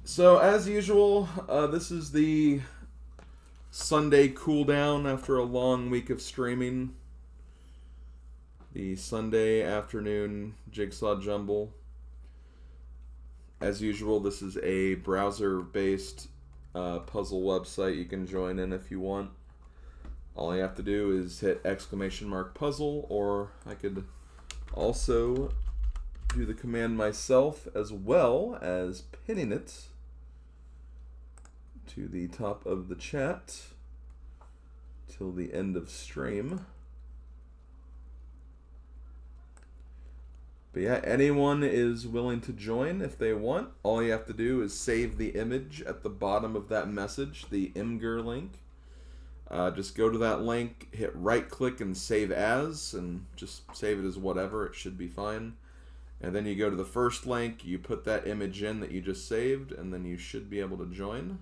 So, as usual, this is the Sunday cool down after a long week of streaming. The Sunday afternoon Jigsaw Jumble. As usual, this is a browser-based puzzle website you can join in if you want. All you have to do is hit !puzzle, or I could also do the command myself as well as pinning it to the top of the chat till the end of stream. But yeah, anyone is willing to join if they want. All you have to do is save the image at the bottom of that message, the Imgur link. Just go to that link, hit right click and save as, and just save it as whatever, it should be fine. And then you go to the first link, you put that image in that you just saved, and then you should be able to join.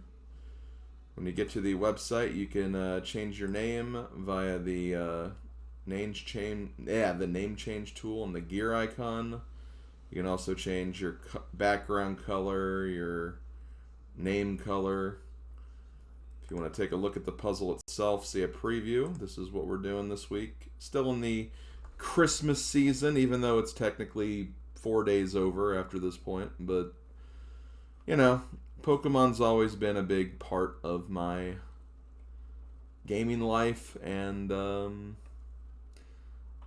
When you get to the website, you can change your name via the name change tool and the gear icon. You can also change your background color, your name color. If you want to take a look at the puzzle itself, see a preview, this is what we're doing this week. Still in the Christmas season, even though it's technically 4 days over after this point. But, you know, Pokemon's always been a big part of my gaming life. And, you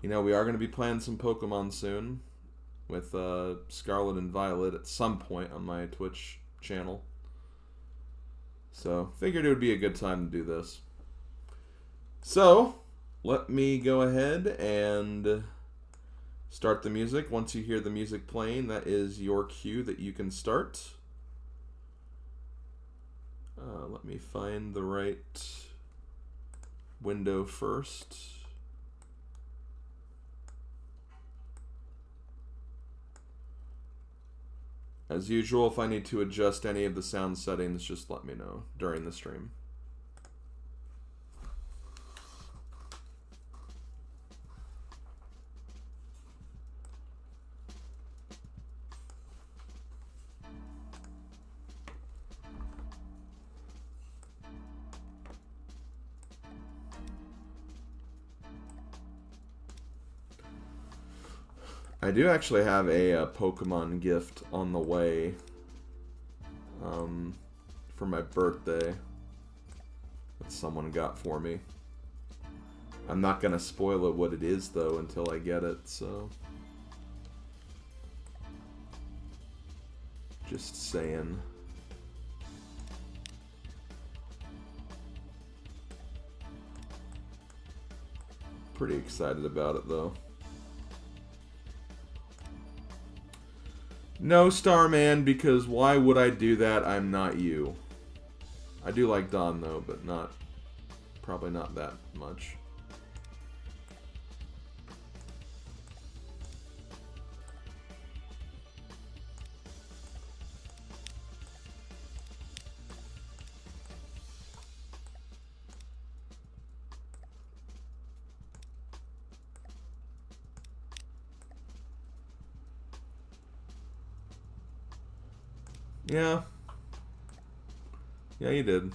know, we are going to be playing some Pokemon soon with Scarlet and Violet at some point on my Twitch channel. So, figured it would be a good time to do this. So, let me go ahead and start the music. Once you hear the music playing, that is your cue that you can start. Let me find the right window first. As usual, if I need to adjust any of the sound settings, just let me know during the stream. I do actually have a Pokemon gift on the way for my birthday that someone got for me. I'm not going to spoil it what it is, though, until I get it, so just saying. Pretty excited about it, though. No, Starman, because why would I do that? I'm not you. I do like Dawn, though, but probably not that much. Yeah. Yeah, you did.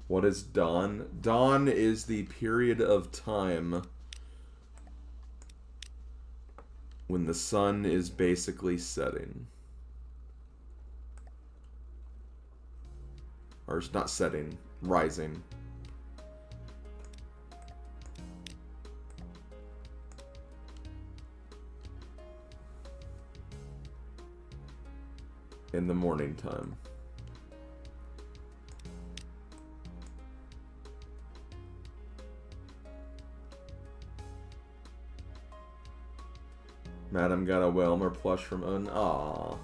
What is dawn? Dawn is the period of time when the sun is basically setting. Or it's not setting, rising. In the morning time. Madam got a Whelmer plush from Un. Aww.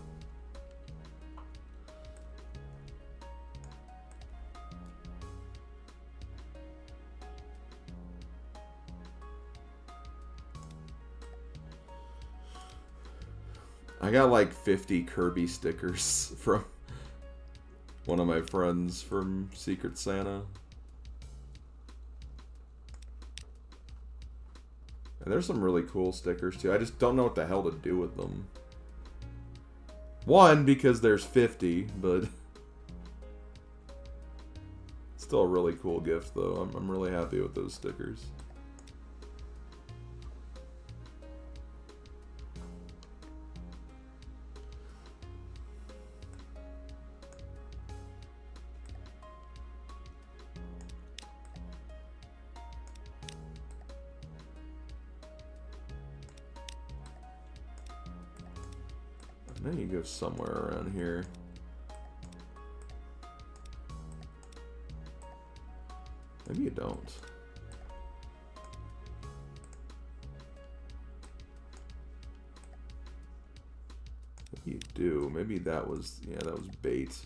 I got like 50 Kirby stickers from one of my friends from Secret Santa. And there's some really cool stickers too. I just don't know what the hell to do with them. One, because there's 50, but still a really cool gift though. I'm really happy with those stickers. I know you go somewhere around here. Maybe you don't. Maybe you do. Maybe that was, yeah, that was bait.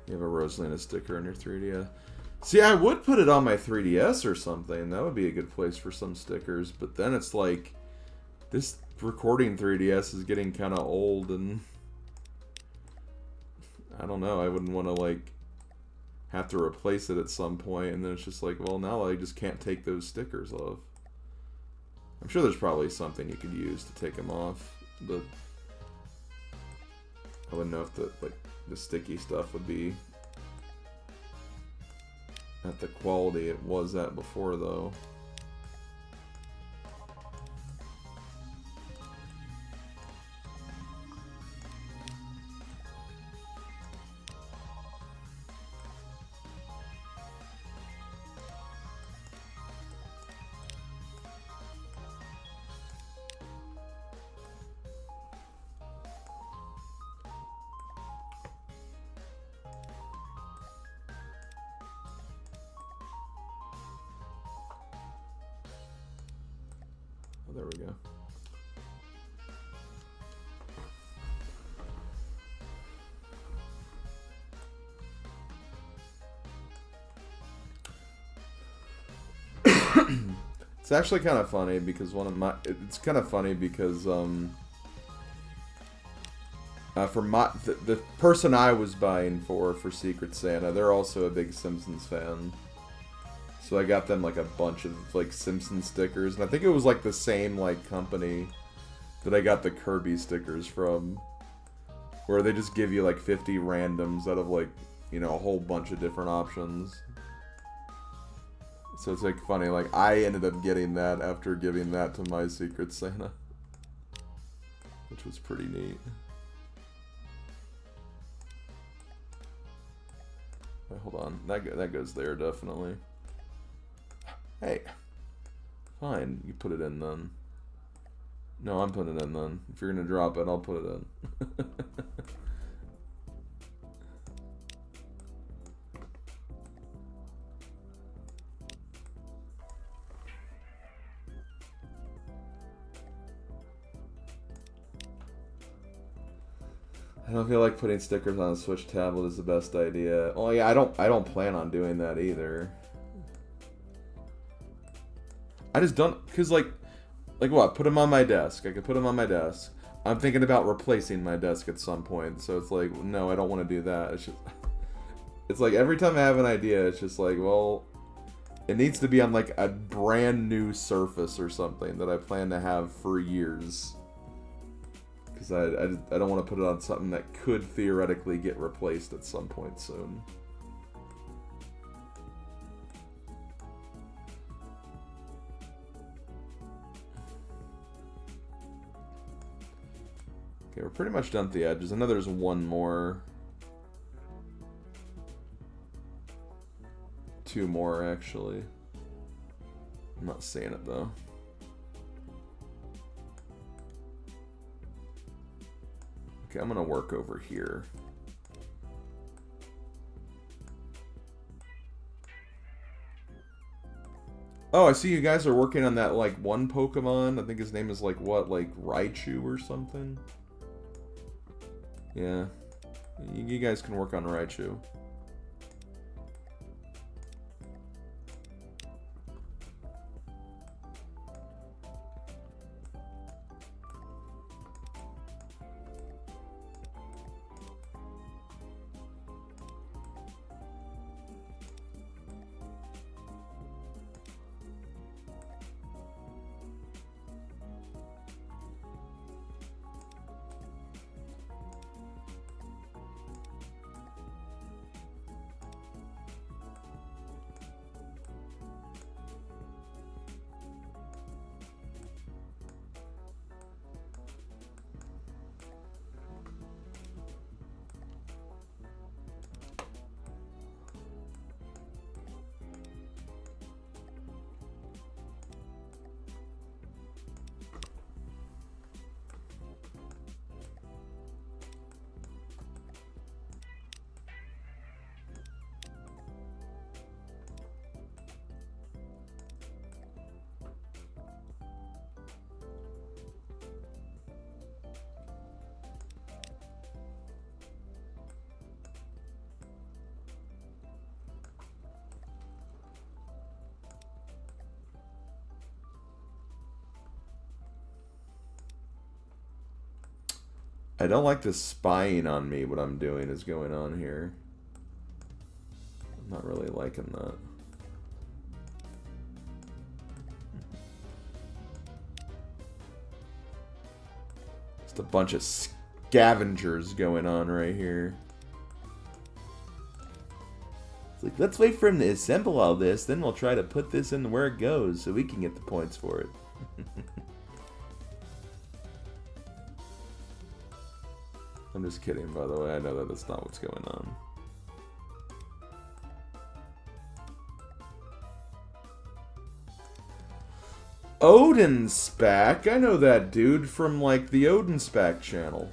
You have a Rosalina sticker on your 3DS. See, I would put it on my 3DS or something. That would be a good place for some stickers. But then it's like, this recording 3DS is getting kind of old, and I don't know. I wouldn't want to like have to replace it at some point, and then it's just like, well, now I just can't take those stickers off. I'm sure there's probably something you could use to take them off, but I wouldn't know if the sticky stuff would be at the quality it was at before, though. There we go. It's actually kind of funny because it's kind of funny because for the person I was buying for Secret Santa, they're also a big Simpsons fan. So I got them like a bunch of like Simpsons stickers, and I think it was like the same like company that I got the Kirby stickers from, where they just give you like 50 randoms out of like, you know, a whole bunch of different options. So it's like funny, like I ended up getting that after giving that to my Secret Santa, which was pretty neat. Wait, hold on, that goes there definitely. Hey, fine, you put it in then. No, I'm putting it in then. If you're gonna drop it, I'll put it in. I don't feel like putting stickers on a Switch tablet is the best idea. Oh yeah, I don't plan on doing that either. I just don't, cause like what? Put them on my desk. I could put them on my desk. I'm thinking about replacing my desk at some point, so it's like, no, I don't want to do that. It's just, it's like every time I have an idea, it's just like, well, it needs to be on like a brand new surface or something that I plan to have for years. Because I don't want to put it on something that could theoretically get replaced at some point soon. Okay, we're pretty much done at the edges. I know there's one more. Two more, actually. I'm not seeing it, though. Okay, I'm going to work over here. Oh, I see you guys are working on that, like, one Pokemon. I think his name is, like, what? Like, Raichu or something? Yeah. You guys can work on Raichu. I don't like this spying on me, what I'm doing is going on here. I'm not really liking that. Just a bunch of scavengers going on right here. It's like, let's wait for him to assemble all this, then we'll try to put this in where it goes so we can get the points for it. I'm just kidding, by the way. I know that that's not what's going on. Odinspec? I know that dude from, like, the Odinspec channel.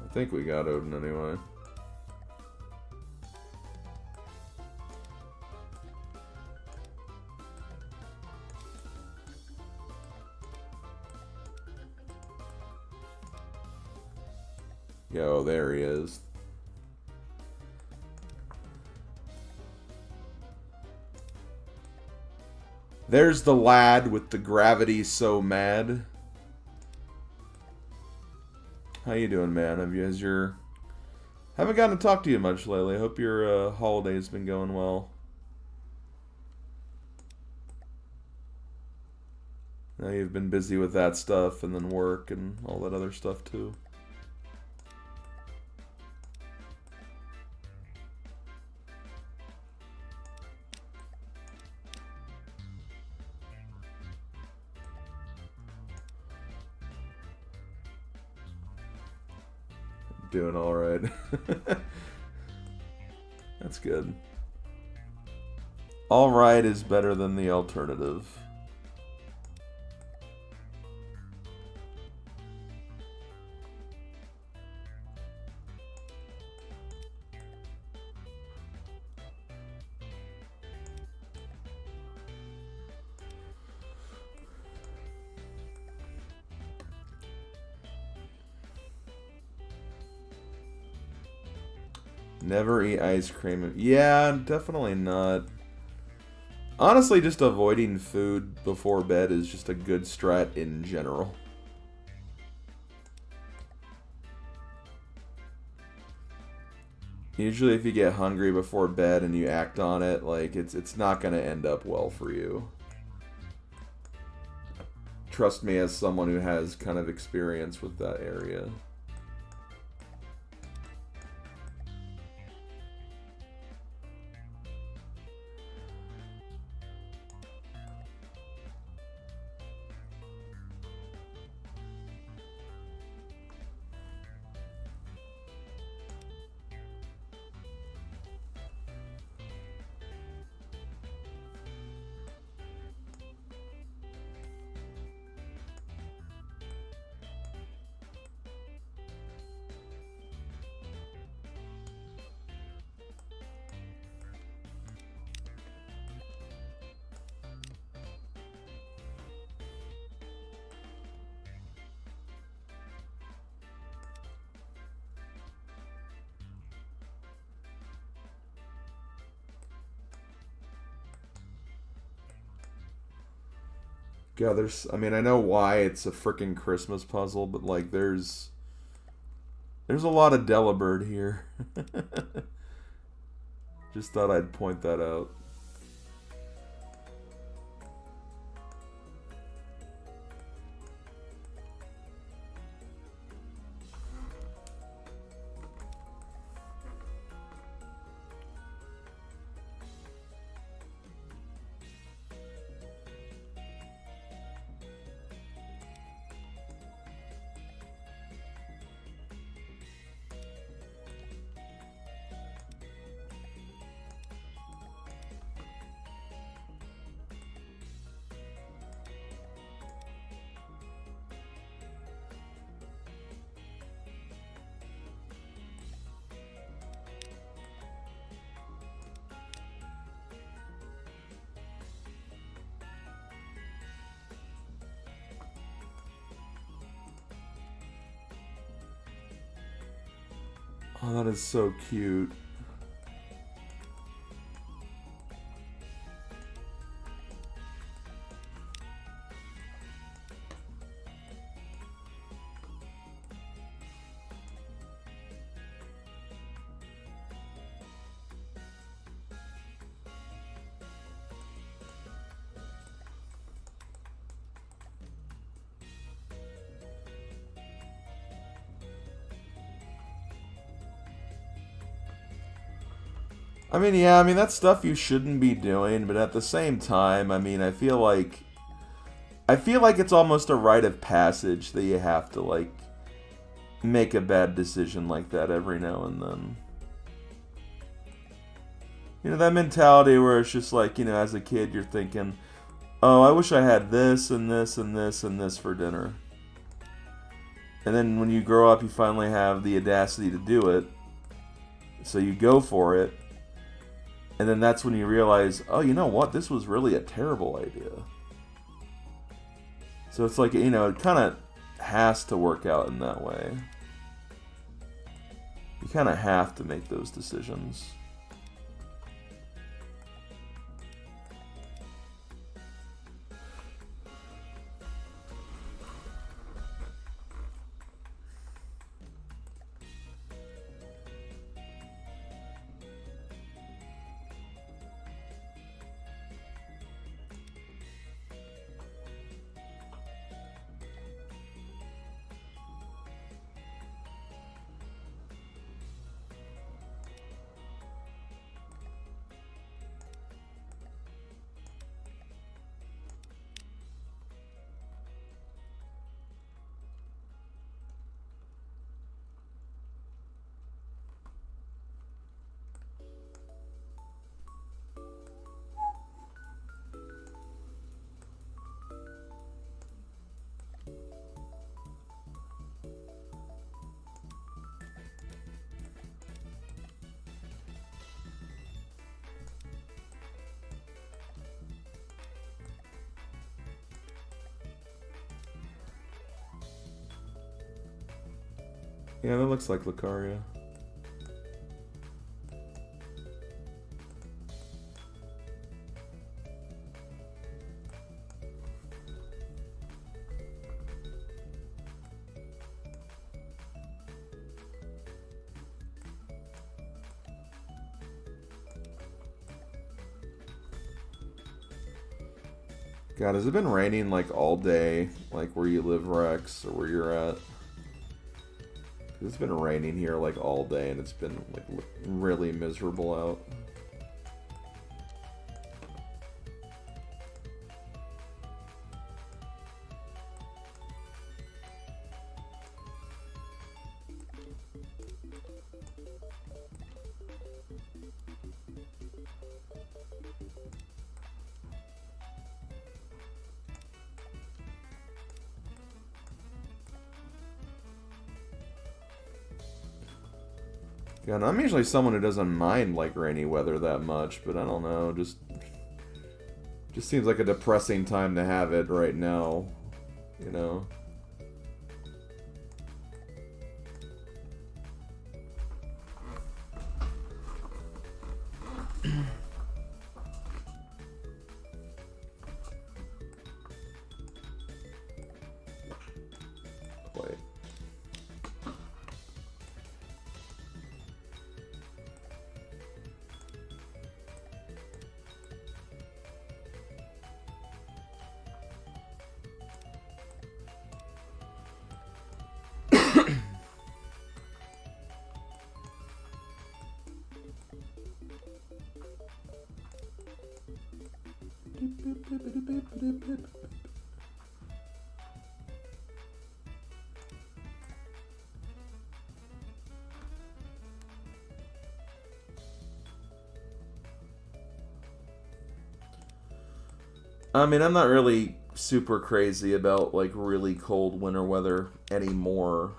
I think we got Odin anyway. Yo, there he is. There's the lad with the gravity so mad. How you doing, man? Haven't gotten to talk to you much lately. I hope your holiday's been going well. Now you've been busy with that stuff and then work and all that other stuff too. Doing all right. That's good. All right is better than the alternative. Never eat ice cream. Yeah, definitely not. Honestly, just avoiding food before bed is just a good strat in general. Usually if you get hungry before bed and you act on it, like, it's not going to end up well for you. Trust me as someone who has kind of experience with that area. God, I mean, I know why it's a freaking Christmas puzzle, but like, there's a lot of Delibird here. Just thought I'd point that out. Oh, that is so cute. I mean, yeah, I mean, that's stuff you shouldn't be doing, but at the same time, I mean, I feel like it's almost a rite of passage that you have to, like, make a bad decision like that every now and then. You know, that mentality where it's just like, as a kid, you're thinking, oh, I wish I had this and this and this and this for dinner. And then when you grow up, you finally have the audacity to do it. So you go for it. And then that's when you realize, oh, you know what? This was really a terrible idea. So it's like, it kind of has to work out in that way. You kind of have to make those decisions. Yeah, that looks like Lucaria. God, has it been raining like all day, like where you live, Rex, or where you're at? It's been raining here like all day, and it's been like really miserable out. Yeah, and I'm usually someone who doesn't mind like rainy weather that much, but I don't know, just seems like a depressing time to have it right now, you know. Wait. I mean, I'm not really super crazy about like really cold winter weather anymore.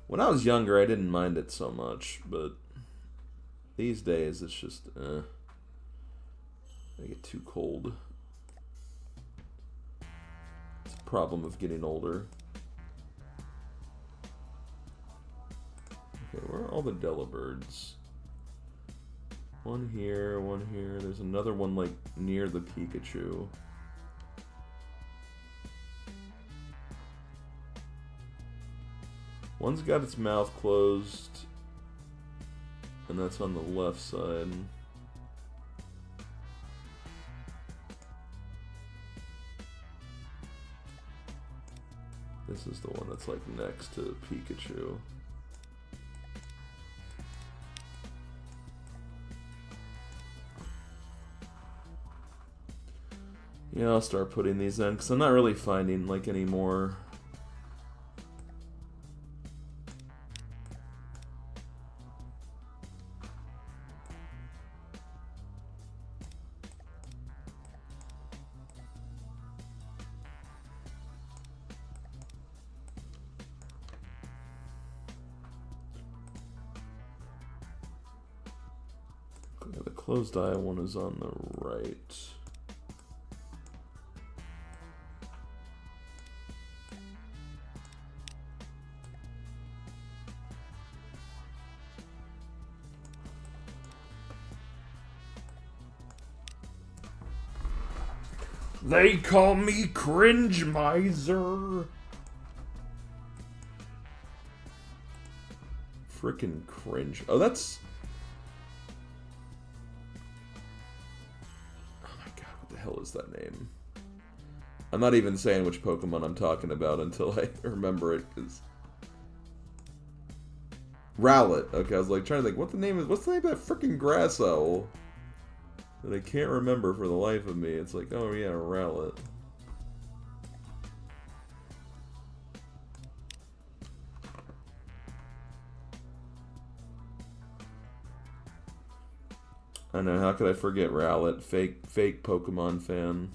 When I was younger, I didn't mind it so much, but these days it's just, I get too cold. It's a problem of getting older. Okay, where are all the Delibirds? One here, one here. There's another one like near the Pikachu. One's got its mouth closed, and that's on the left side. This is the one that's like next to Pikachu. Yeah, I'll start putting these in, because I'm not really finding like any more. The closed eye one is on the right. They call me Cringe Miser. Frickin' cringe. Oh, that's... Oh my god, what the hell is that name? I'm not even saying which Pokemon I'm talking about until I remember it, because... Rowlet. Okay, I was like trying to think, what's the name of that frickin' grass owl? That I can't remember for the life of me. It's like, oh yeah, Rowlet. I know, how could I forget Rowlet? Fake Pokemon fan.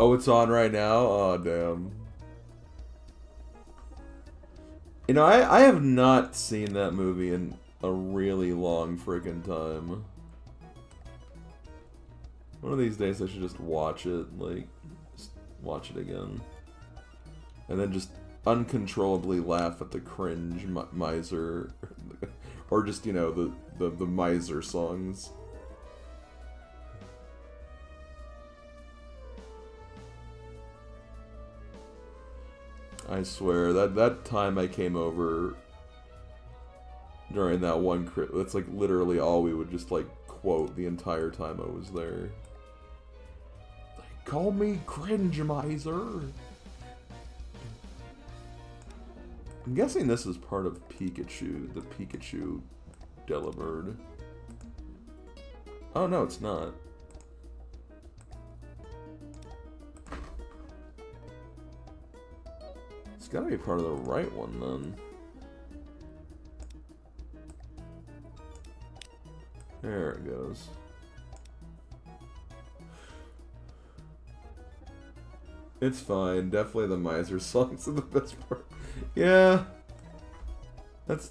Oh, it's on right now? Oh, damn. You know, I have not seen that movie in a really long freaking time. One of these days I should just watch it, like, just watch it again. And then just uncontrollably laugh at the cringe miser, or just, you know, the miser songs. I swear, that time I came over during that one that's like literally all we would just like quote the entire time I was there. Like, call me cringe miser. I'm guessing this is part of Pikachu, the Pikachu Delibird. Oh no, it's not. It's gotta be part of the right one then. There it goes. It's fine. Definitely the miser songs are the best part. Yeah. That's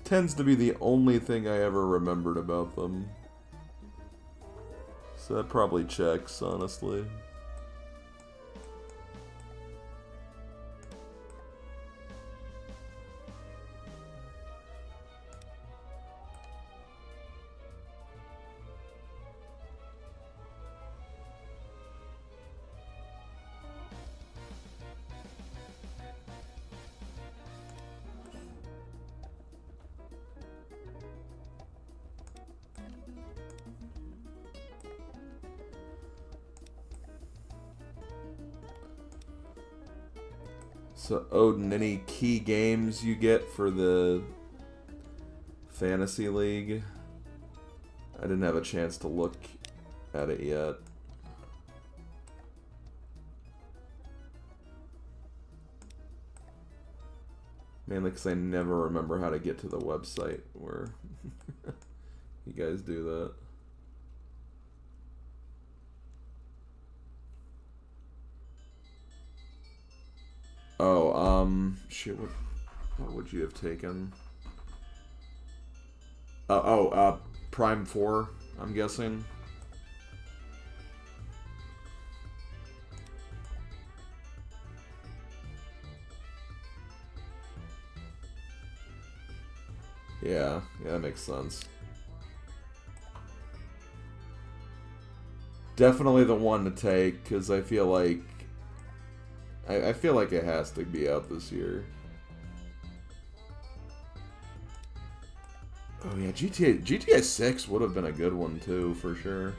tends to be the only thing I ever remembered about them. So that probably checks, honestly. So, Odin, any key games you get for the Fantasy League? I didn't have a chance to look at it yet. Mainly because I never remember how to get to the website where you guys do that. Oh, shit, what would you have taken? Prime 4, I'm guessing. Yeah, that makes sense. Definitely the one to take, because I feel like I feel like it has to be out this year. Oh yeah, GTA 6 would have been a good one too, for sure.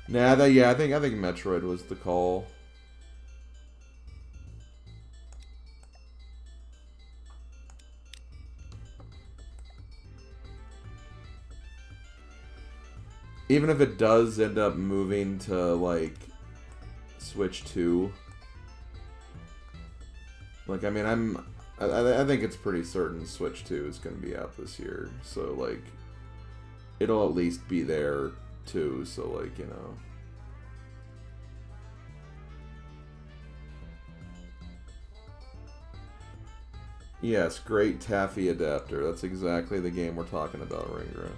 Nah, I think Metroid was the call. Even if it does end up moving to, like, Switch 2. Like, I mean, I think it's pretty certain Switch 2 is going to be out this year. So, like, it'll at least be there, too. So, like, you know. Yes, great taffy adapter. That's exactly the game we're talking about, Ringra.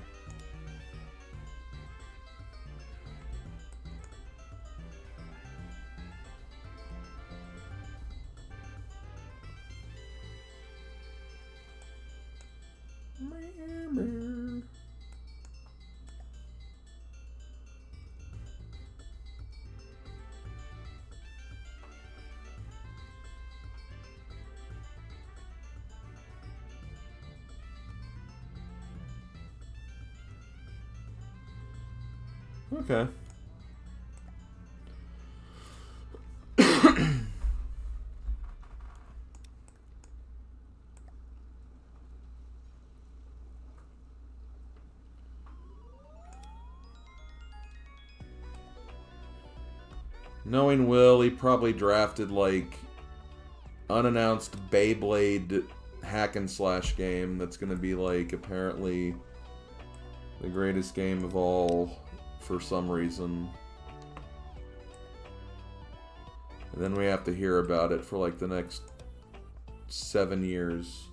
Okay. Knowing Will, he probably drafted, like, unannounced Beyblade hack and slash game that's gonna be like apparently the greatest game of all for some reason. And then we have to hear about it for like the next 7 years.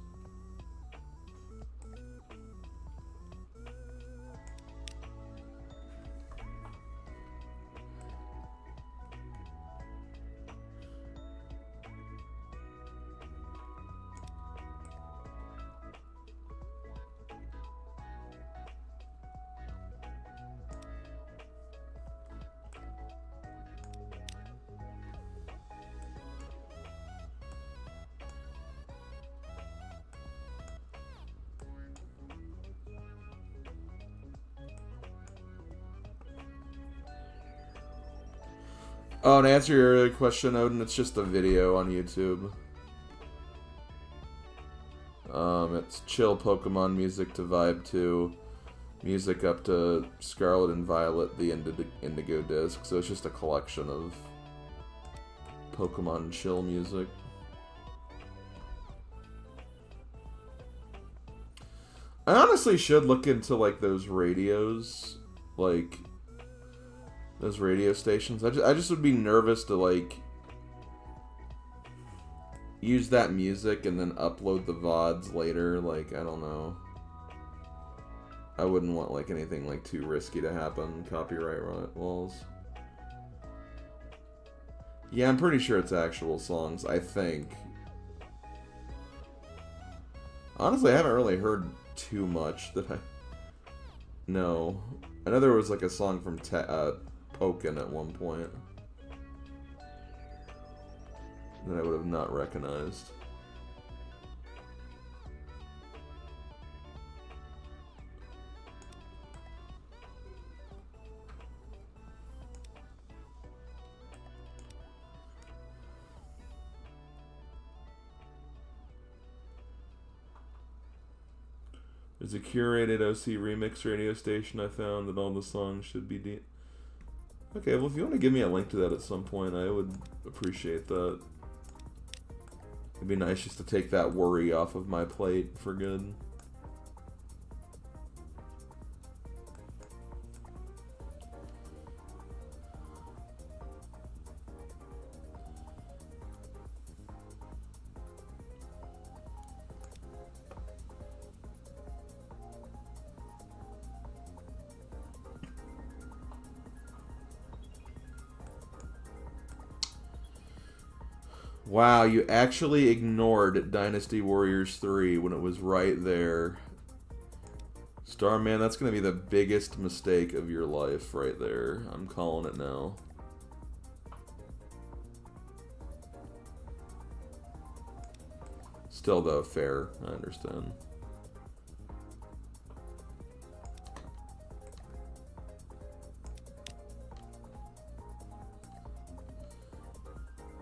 Oh, to answer your earlier question, Odin, it's just a video on YouTube. It's chill Pokemon music to vibe to, music up to Scarlet and Violet, the Indigo disc. So it's just a collection of Pokemon chill music. I honestly should look into like those radios, like those radio stations. I just would be nervous to like use that music and then upload the VODs later. Like, I don't know. I wouldn't want like anything like too risky to happen. Copyright walls. Yeah, I'm pretty sure it's actual songs, I think. Honestly, I haven't really heard too much that I know. I know there was like a song from Pokken at one point that I would have not recognized. There's a curated OC remix radio station I found that all the songs should be Okay, well if you want to give me a link to that at some point, I would appreciate that. It'd be nice just to take that worry off of my plate for good. Wow, you actually ignored Dynasty Warriors 3 when it was right there. Starman, that's going to be the biggest mistake of your life right there. I'm calling it now. Still, though, fair. I understand.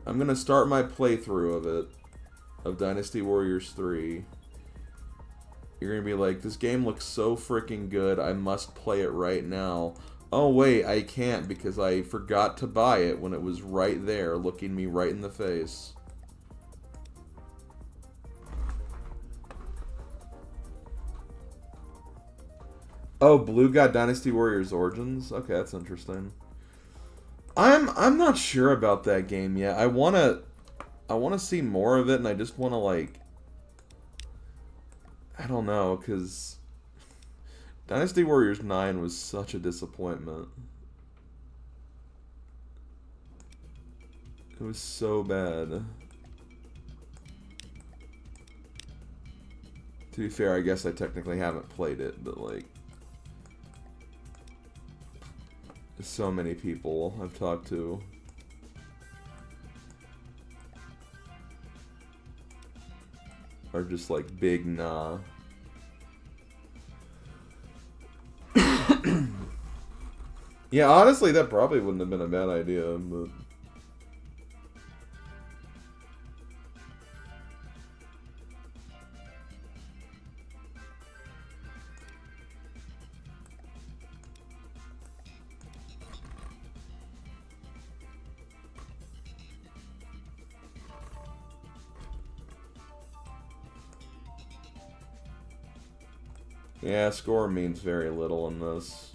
I'm going to start my playthrough of it, of Dynasty Warriors 3. You're going to be like, this game looks so freaking good, I must play it right now. Oh wait, I can't because I forgot to buy it when it was right there, looking me right in the face. Oh, Blue got Dynasty Warriors Origins? Okay, that's interesting. I'm not sure about that game yet. I wanna see more of it, and I just wanna like, I don't know, cause Dynasty Warriors 9 was such a disappointment. It was so bad. To be fair, I guess I technically haven't played it, but like, so many people I've talked to are just like big nah. Yeah, honestly, that probably wouldn't have been a bad idea, but Yeah, score means very little in this.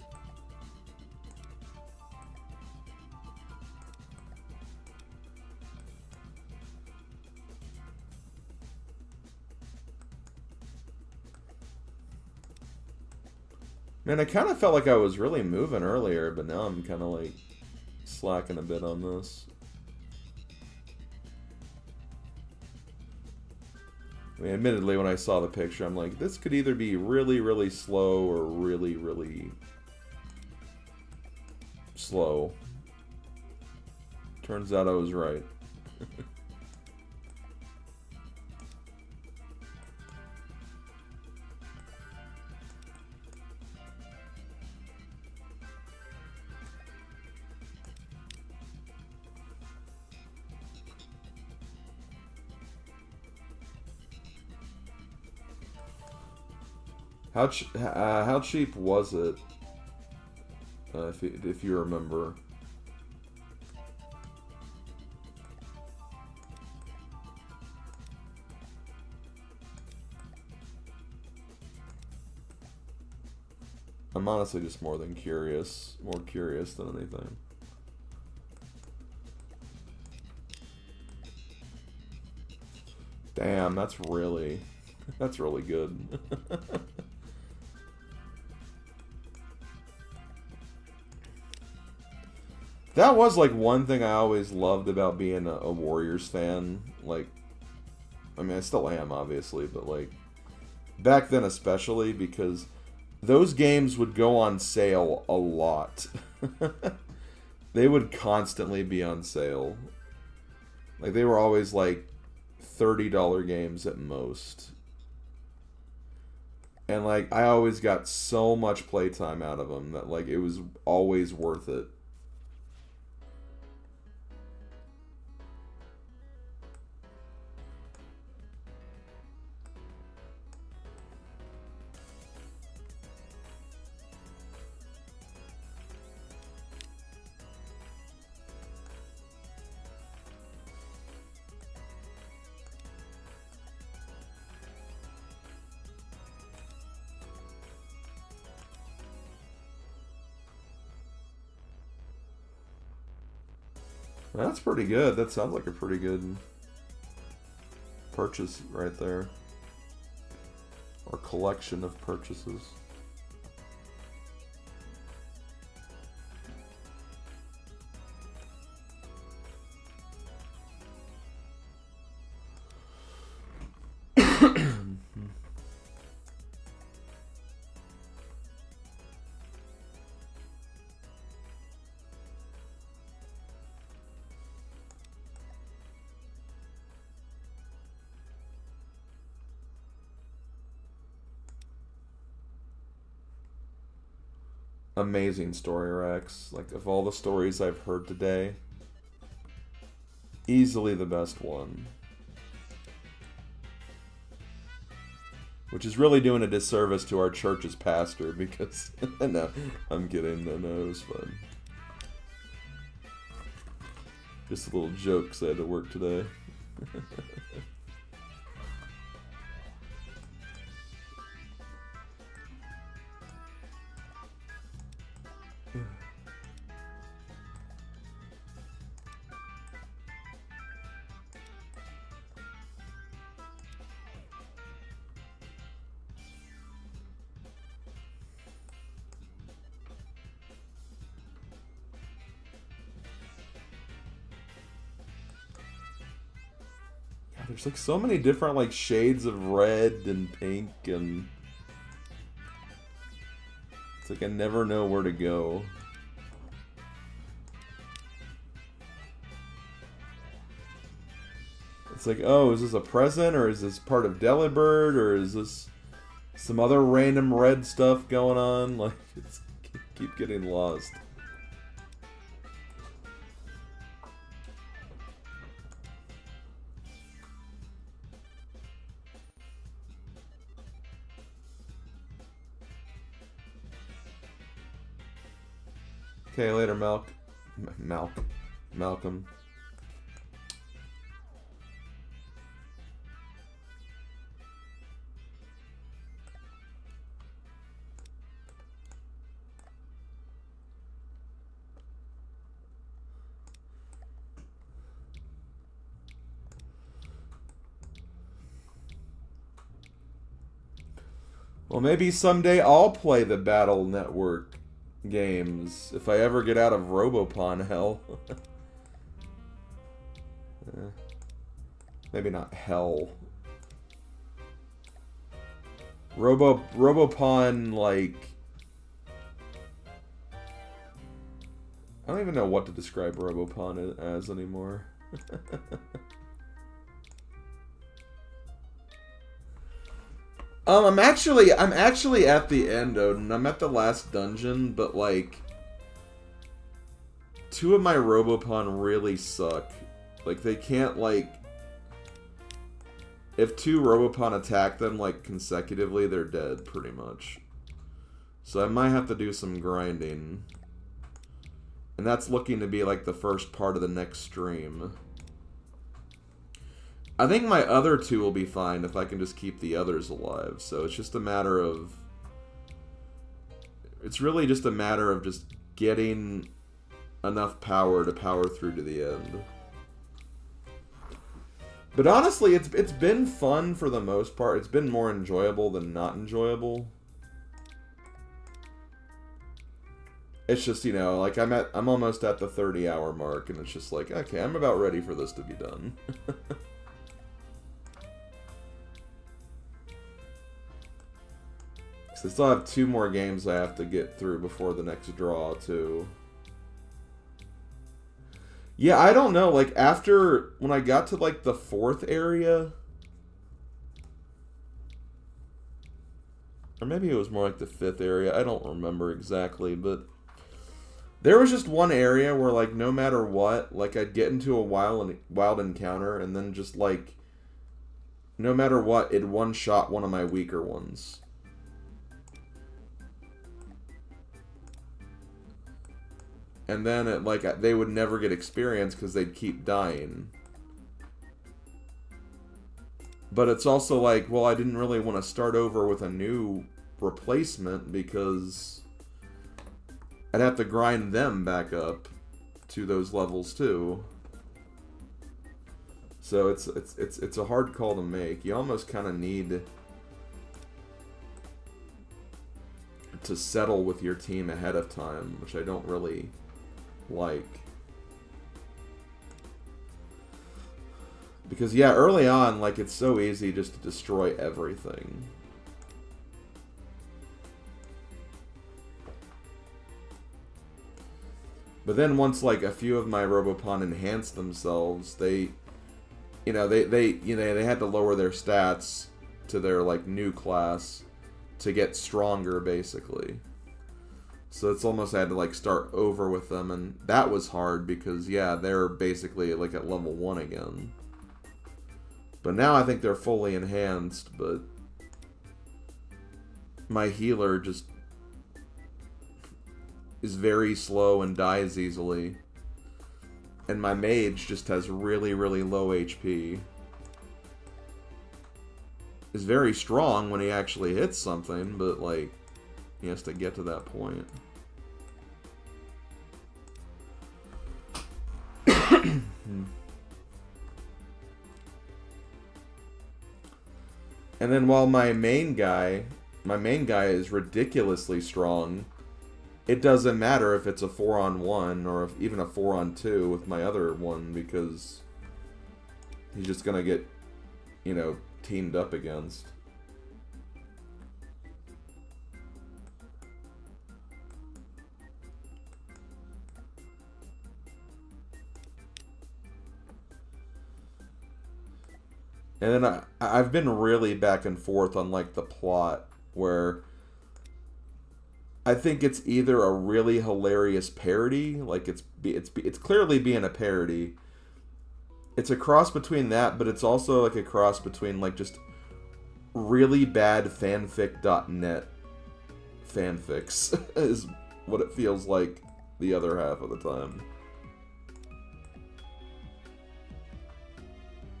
Man, I kind of felt like I was really moving earlier, but now I'm kind of like slacking a bit on this. I mean, admittedly, when I saw the picture, I'm like, this could either be really, really slow or really, really slow. Turns out I was right. How cheap was it? If you remember. I'm honestly just more curious than anything. Damn, that's really good. That was like one thing I always loved about being a Warriors fan. Like, I mean, I still am, obviously, but like back then especially, because those games would go on sale a lot. They would constantly be on sale. Like, they were always like $30 games at most. And like, I always got so much playtime out of them that like it was always worth it. That's pretty good. That sounds like a pretty good purchase right there. Or collection of purchases. Amazing story, Rex. Like, of all the stories I've heard today, easily the best one. Which is really doing a disservice to our church's pastor because... No, I'm kidding. No, it was fun. Just a little joke because I had to work today. There's like so many different like shades of red and pink, and it's like I never know where to go. It's like, oh, is this a present, or is this part of Delibird, or is this some other random red stuff going on? Like, it's keep getting lost. Okay, later, Malcolm. Well, maybe someday I'll play the Battle Network games if I ever get out of Robopon hell. Maybe not hell. Robopon, like, I don't even know what to describe Robopon as anymore. I'm actually at the end, Odin. I'm at the last dungeon, but like, two of my Robopon really suck. Like, they can't, like, if two Robopon attack them, like, consecutively, they're dead, pretty much. So I might have to do some grinding. And that's looking to be, like, the first part of the next stream. I think my other two will be fine if I can just keep the others alive. So it's just a matter of... It's really just a matter of just getting enough power to power through to the end. But honestly, it's been fun for the most part. It's been more enjoyable than not enjoyable. It's just, you know, like I'm almost at the 30-hour mark, and it's just like, okay, I'm about ready for this to be done. So I still have 2 more games I have to get through before the next draw, too. Yeah, I don't know, like, after, when I got to, like, the 4th area, or maybe it was more like the 5th area, I don't remember exactly, but there was just one area where, like, no matter what, like, I'd get into a wild encounter, and then just, like, no matter what, it'd one-shot one of my weaker ones. And then, it, like, they would never get experience because they'd keep dying. But it's also like, well, I didn't really want to start over with a new replacement because I'd have to grind them back up to those levels too. So it's a hard call to make. You almost kind of need to settle with your team ahead of time, which I don't really like. Because, yeah, early on, like, it's so easy just to destroy everything. But then once, like, a few of my Robopon enhanced themselves, they had to lower their stats to their, like, new class to get stronger, basically. So it's almost I had to, like, start over with them, and that was hard because, yeah, they're basically, like, at level 1 again. But now I think they're fully enhanced, but my healer just is very slow and dies easily. And my mage just has really, really low HP. Is very strong when he actually hits something, but, like, he has to get to that point. And then while my main guy is ridiculously strong, it doesn't matter if it's a 4-on-1 or if even a 4-on-2 with my other one because he's just gonna get, you know, teamed up against. And then I've been really back and forth on, like, the plot, where I think it's either a really hilarious parody, like it's clearly being a parody. It's a cross between that, but it's also, like, a cross between, like, just really bad fanfic.net fanfics is what it feels like the other half of the time.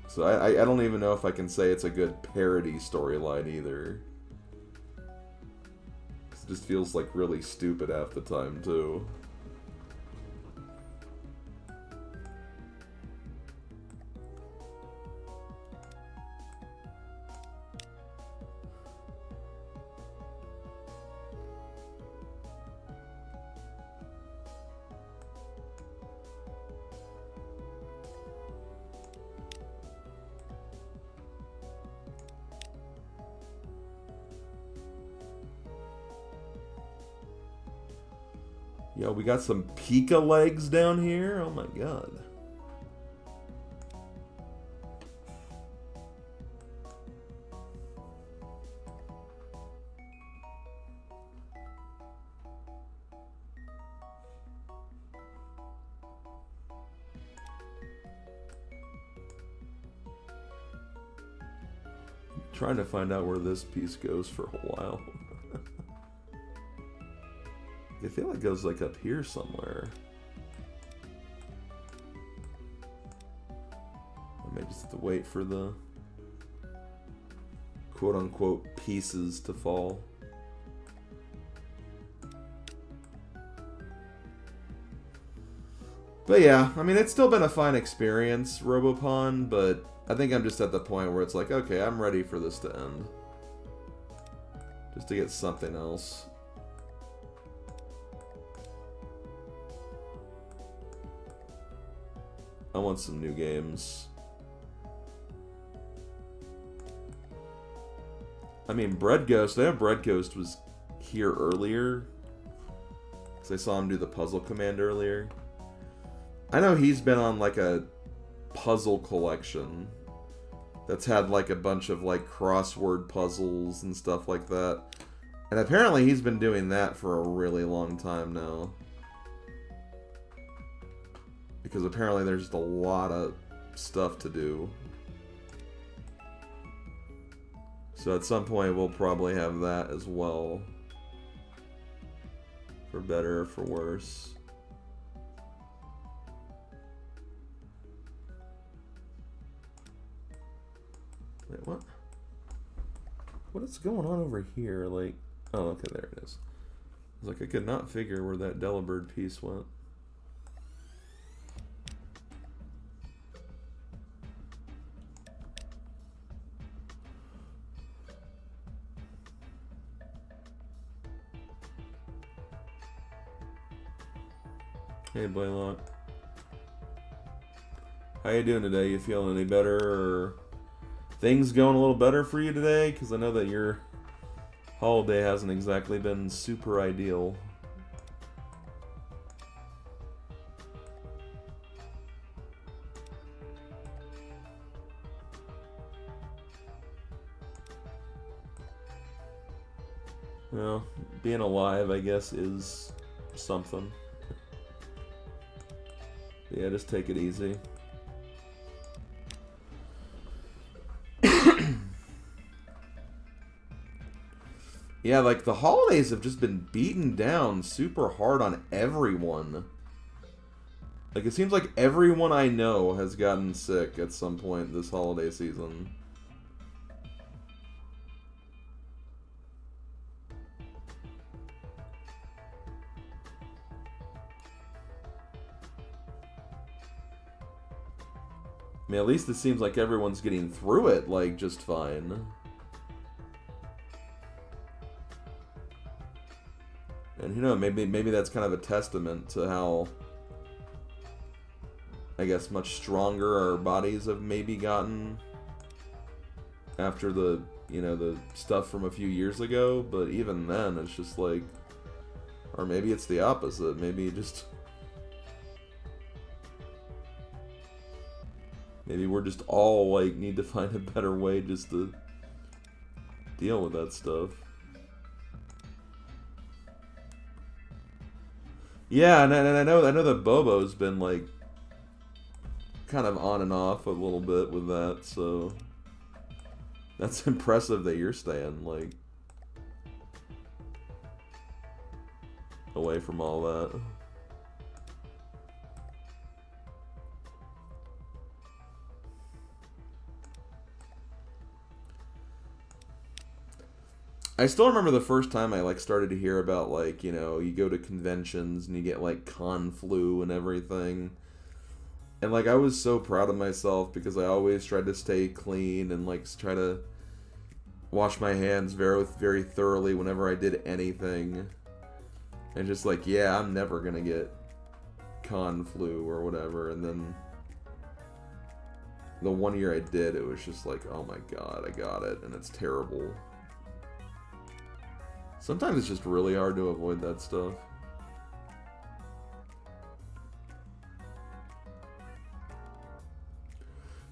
So I don't even know if I can say it's a good parody storyline either. It just feels like really stupid half the time too. Yo, we got some Pika legs down here. Oh my god. Trying to find out where this piece goes for a while. I feel like it goes like up here somewhere. I may just have to wait for the quote-unquote pieces to fall. But yeah, I mean, it's still been a fine experience, Robopon, but I think I'm just at the point where it's like, okay, I'm ready for this to end. Just to get something else. I want some new games. I mean, Bread Ghost, I know Bread Ghost was here earlier. Because I saw him do the puzzle command earlier. I know he's been on like a puzzle collection that's had like a bunch of like crossword puzzles and stuff like that. And apparently he's been doing that for a really long time now. Because apparently there's just a lot of stuff to do. So at some point we'll probably have that as well. For better or for worse. Wait, what? What is going on over here? Like, oh, okay, there it is. I was like, I could not figure where that Delibird piece went. Hey, Blaylock. How you doing today? You feeling any better, or things going a little better for you today? Because I know that your holiday hasn't exactly been super ideal. Well, being alive, I guess, is something. Yeah, just take it easy. Yeah, like, the holidays have just been beaten down super hard on everyone. Like, it seems like everyone I know has gotten sick at some point this holiday season. I mean, at least it seems like everyone's getting through it, like, just fine. And, you know, maybe that's kind of a testament to how, I guess, much stronger our bodies have maybe gotten after the, you know, the stuff from a few years ago. But even then, it's just like, or maybe it's the opposite. Maybe just... Maybe we're just all, like, need to find a better way just to deal with that stuff. Yeah, and I know that Bobo's been, like, kind of on and off a little bit with that, so that's impressive that you're staying, like, away from all that. I still remember the first time I, like, started to hear about, like, you know, you go to conventions and you get, like, con flu and everything. And, like, I was so proud of myself because I always tried to stay clean and, like, try to wash my hands very, very thoroughly whenever I did anything. And just, like, yeah, I'm never gonna get con flu or whatever. And then the one year I did, it was just like, oh my god, I got it. And it's terrible. Sometimes it's just really hard to avoid that stuff.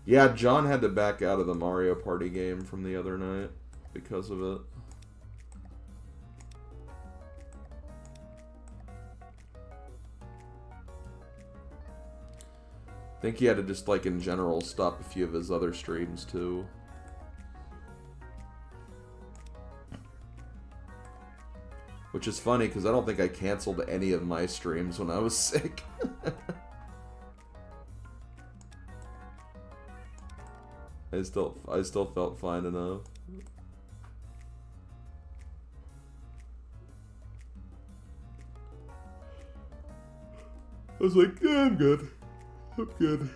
Yeah, John had to back out of the Mario Party game from the other night because of it. I think he had to just, like, in general, stop a few of his other streams, too. Which is funny, because I don't think I canceled any of my streams when I was sick. I still felt fine enough. I was like, yeah, I'm good. I'm good.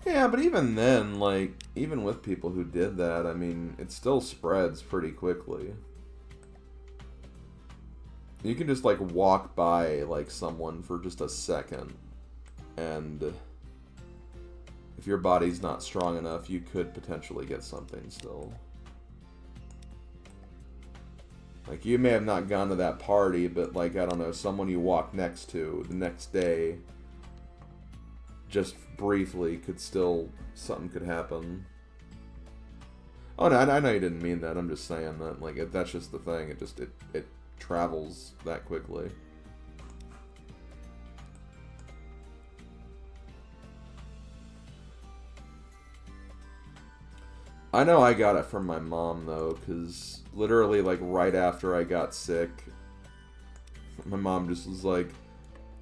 Yeah, but even then, like, even with people who did that, I mean, it still spreads pretty quickly. You can just, like, walk by, like, someone for just a second, and if your body's not strong enough, you could potentially get something still. Like, you may have not gone to that party, but, like, I don't know, someone you walk next to the next day, just briefly, could still, something could happen. Oh, no, I know you didn't mean that. I'm just saying that, like, that's just the thing. It travels that quickly. I know I got it from my mom, though, because literally, like, right after I got sick, my mom just was like,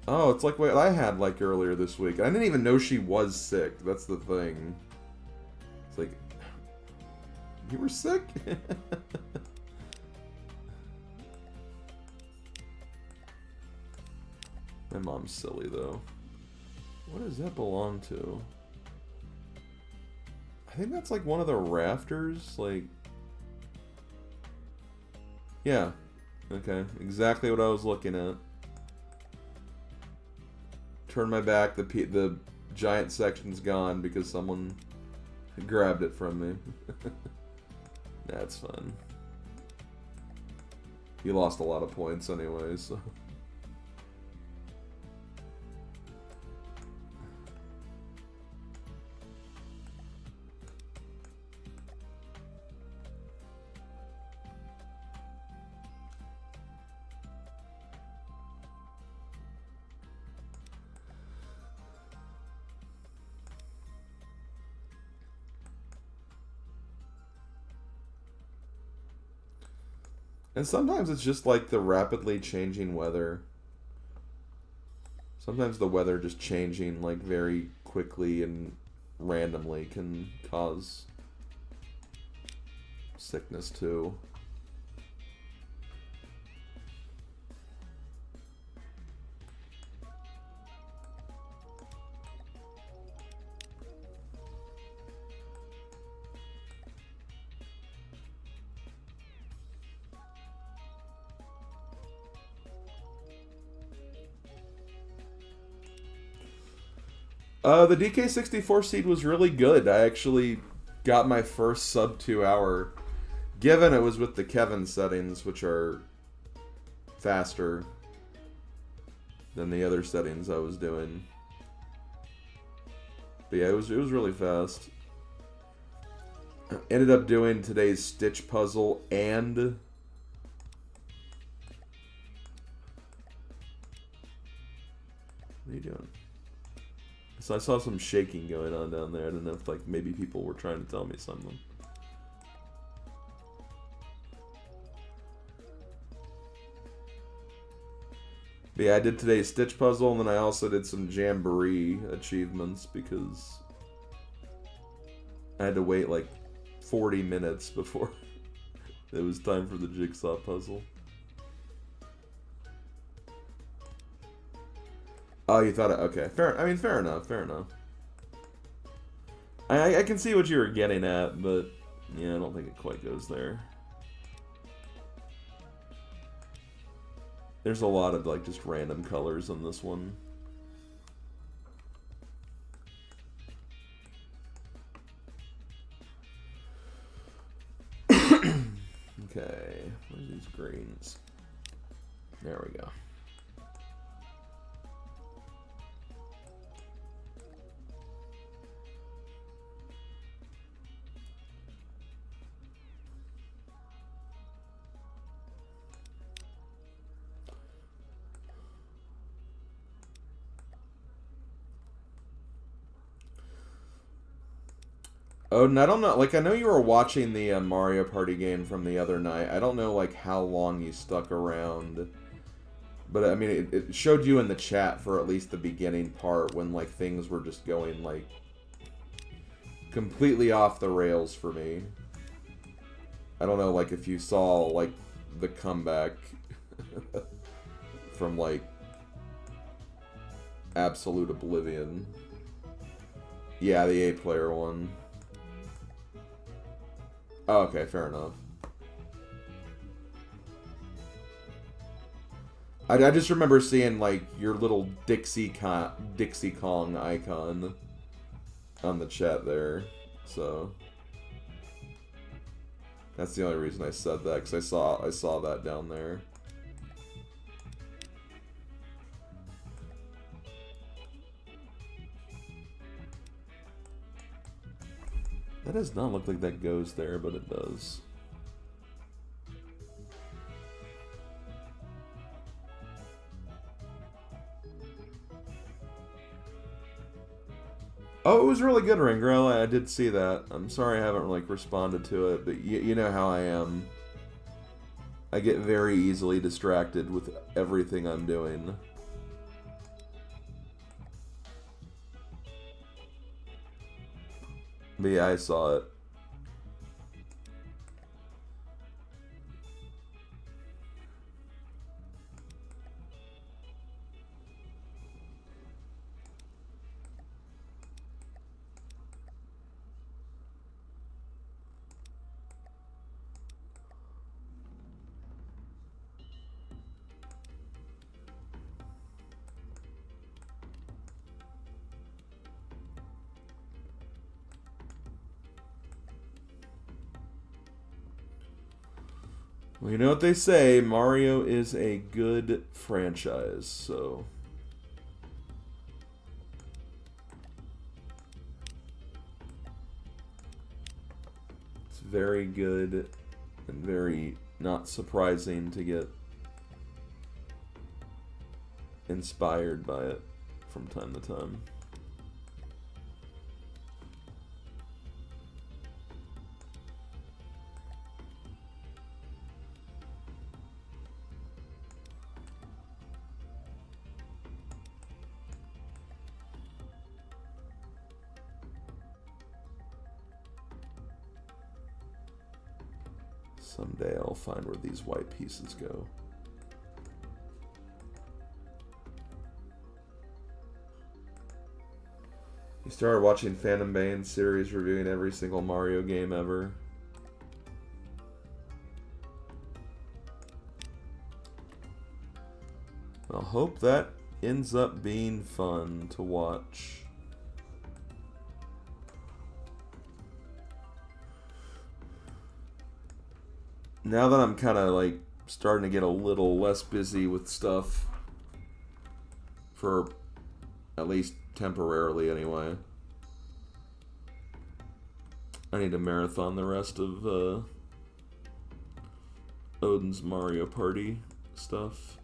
oh, it's like what I had, like, earlier this week. I didn't even know she was sick. That's the thing. It's like, you were sick? My mom's silly, though. What does that belong to? I think that's, like, one of the rafters, like... Yeah. Okay. Exactly what I was looking at. Turn my back, the giant section's gone because someone grabbed it from me. That's fun. You lost a lot of points anyway, so... And sometimes it's just like the rapidly changing weather. Sometimes the weather just changing like very quickly and randomly can cause sickness too. The DK64 seed was really good. I actually got my first sub 2 hour, given it was with the Kevin settings, which are faster than the other settings I was doing. But yeah, it was really fast. Ended up doing today's Stitch puzzle and... What are you doing? So I saw some shaking going on down there. I don't know if like maybe people were trying to tell me something. But yeah, I did today's Stitch puzzle, and then I also did some Jamboree achievements because I had to wait like 40 minutes before it was time for the Jigsaw puzzle. Oh, you thought it? Okay, fair. I mean, fair enough. Fair enough. I can see what you were getting at, but yeah, I don't think it quite goes there. There's a lot of like just random colors on this one. Okay, where's these greens? There we go. Oh, and I don't know. Like, I know you were watching the Mario Party game from the other night. I don't know, like, how long you stuck around. But, I mean, it showed you in the chat for at least the beginning part when, like, things were just going, like, completely off the rails for me. I don't know, like, if you saw, like, the comeback from, like, absolute oblivion. Yeah, the 8-player one. Oh, okay, fair enough. I just remember seeing, like, your little Dixie Kong icon on the chat there, so that's the only reason I said that, because I saw that down there. That does not look like that goes there, but it does. Oh, it was really good, Ringrel. I did see that. I'm sorry I haven't like responded to it, but you know how I am. I get very easily distracted with everything I'm doing. But yeah, I saw it. Well, you know what they say, Mario is a good franchise, so... It's very good and very not surprising to get inspired by it from time to time. Someday I'll find where these white pieces go. You started watching Phantom Bane's series reviewing every single Mario game ever. I hope that ends up being fun to watch. Now that I'm kind of like starting to get a little less busy with stuff, for at least temporarily anyway, I need to marathon the rest of Odin's Mario Party stuff.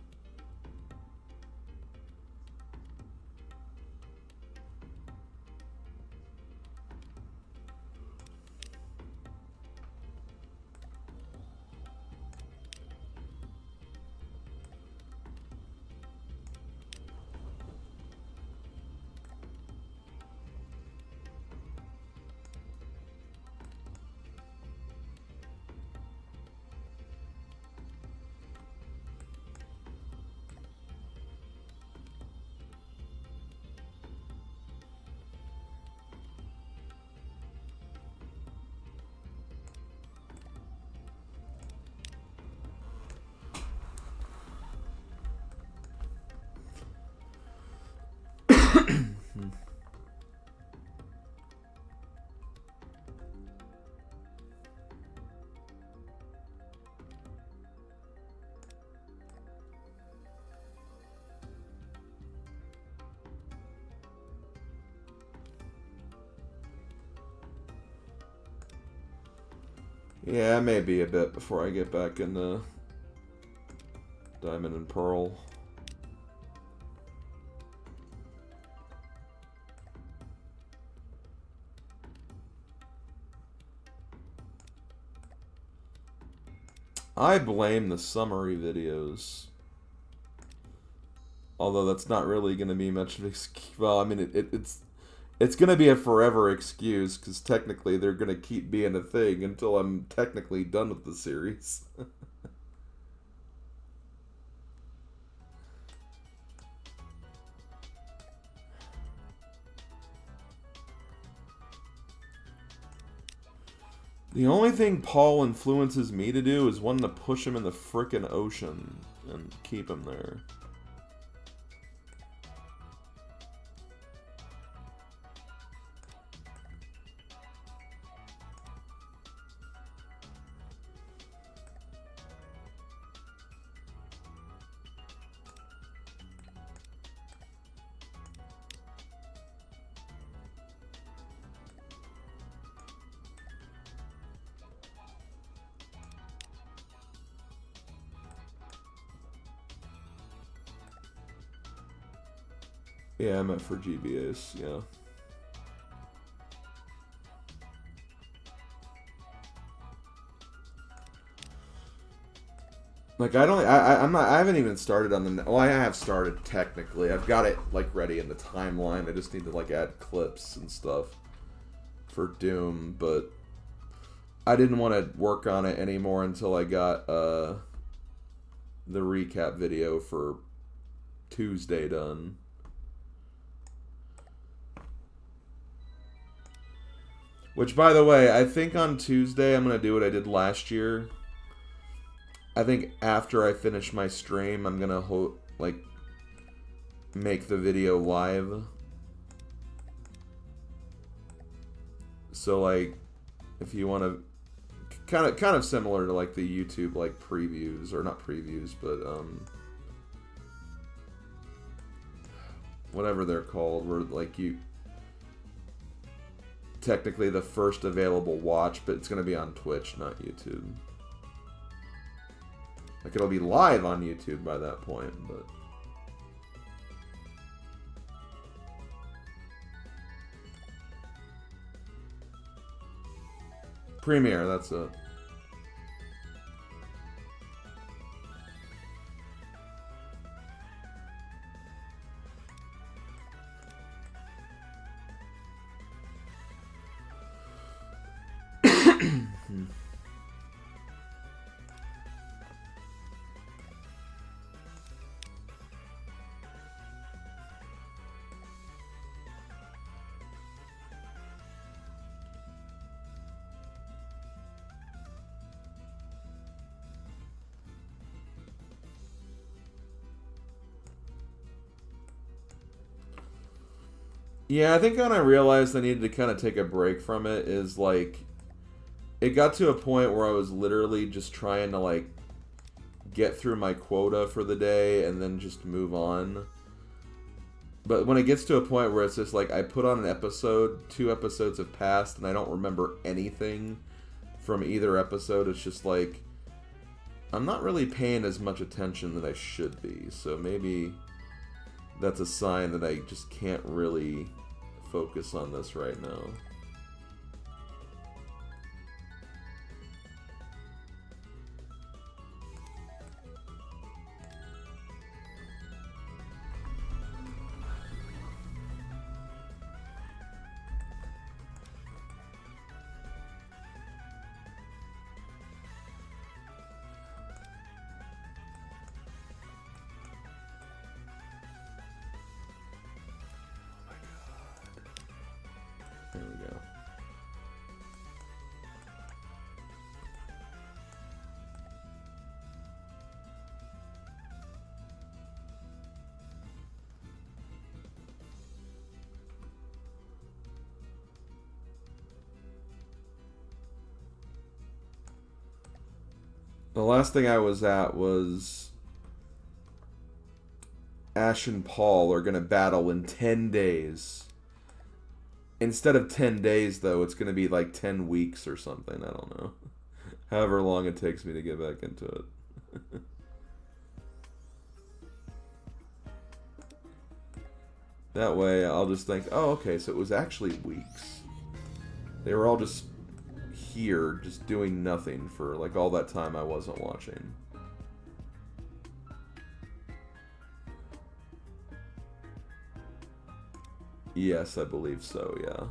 Yeah, maybe a bit before I get back into Diamond and Pearl. I blame the summary videos. Although that's not really going to be much of an excuse. Well, I mean, it's going to be a forever excuse, because technically they're going to keep being a thing until I'm technically done with the series. The only thing Paul influences me to do is wanting to push him in the frickin' ocean and keep him there. Yeah, I meant for GBAs, yeah. Like, I haven't even started on the, well, I have started technically. I've got it, like, ready in the timeline. I just need to, like, add clips and stuff for Doom, but I didn't want to work on it anymore until I got, the recap video for Tuesday done. Which, by the way, I think on Tuesday I'm going to do what I did last year. I think after I finish my stream, I'm going to, like, make the video live. So, like, if you want to... Kind of similar to, like, the YouTube, like, previews. Or not previews, but, whatever they're called. Where, like, you... Technically the first available watch, but it's going to be on Twitch, not YouTube. Like, it'll be live on YouTube by that point, but... Premiere, that's it. Yeah, I think when I realized I needed to kind of take a break from it is, like, it got to a point where I was literally just trying to, like, get through my quota for the day and then just move on. But when it gets to a point where it's just like, I put on an episode, 2 episodes have passed, and I don't remember anything from either episode, it's just like, I'm not really paying as much attention that I should be. So maybe that's a sign that I just can't really focus on this right now. There we go. The last thing I was at was Ash and Paul are going to battle in 10 days. Instead of 10 days, though, it's going to be like 10 weeks or something. I don't know. However long it takes me to get back into it. That way I'll just think, oh, okay, so it was actually weeks. They were all just here, just doing nothing for like all that time I wasn't watching. Yes, I believe so, yeah.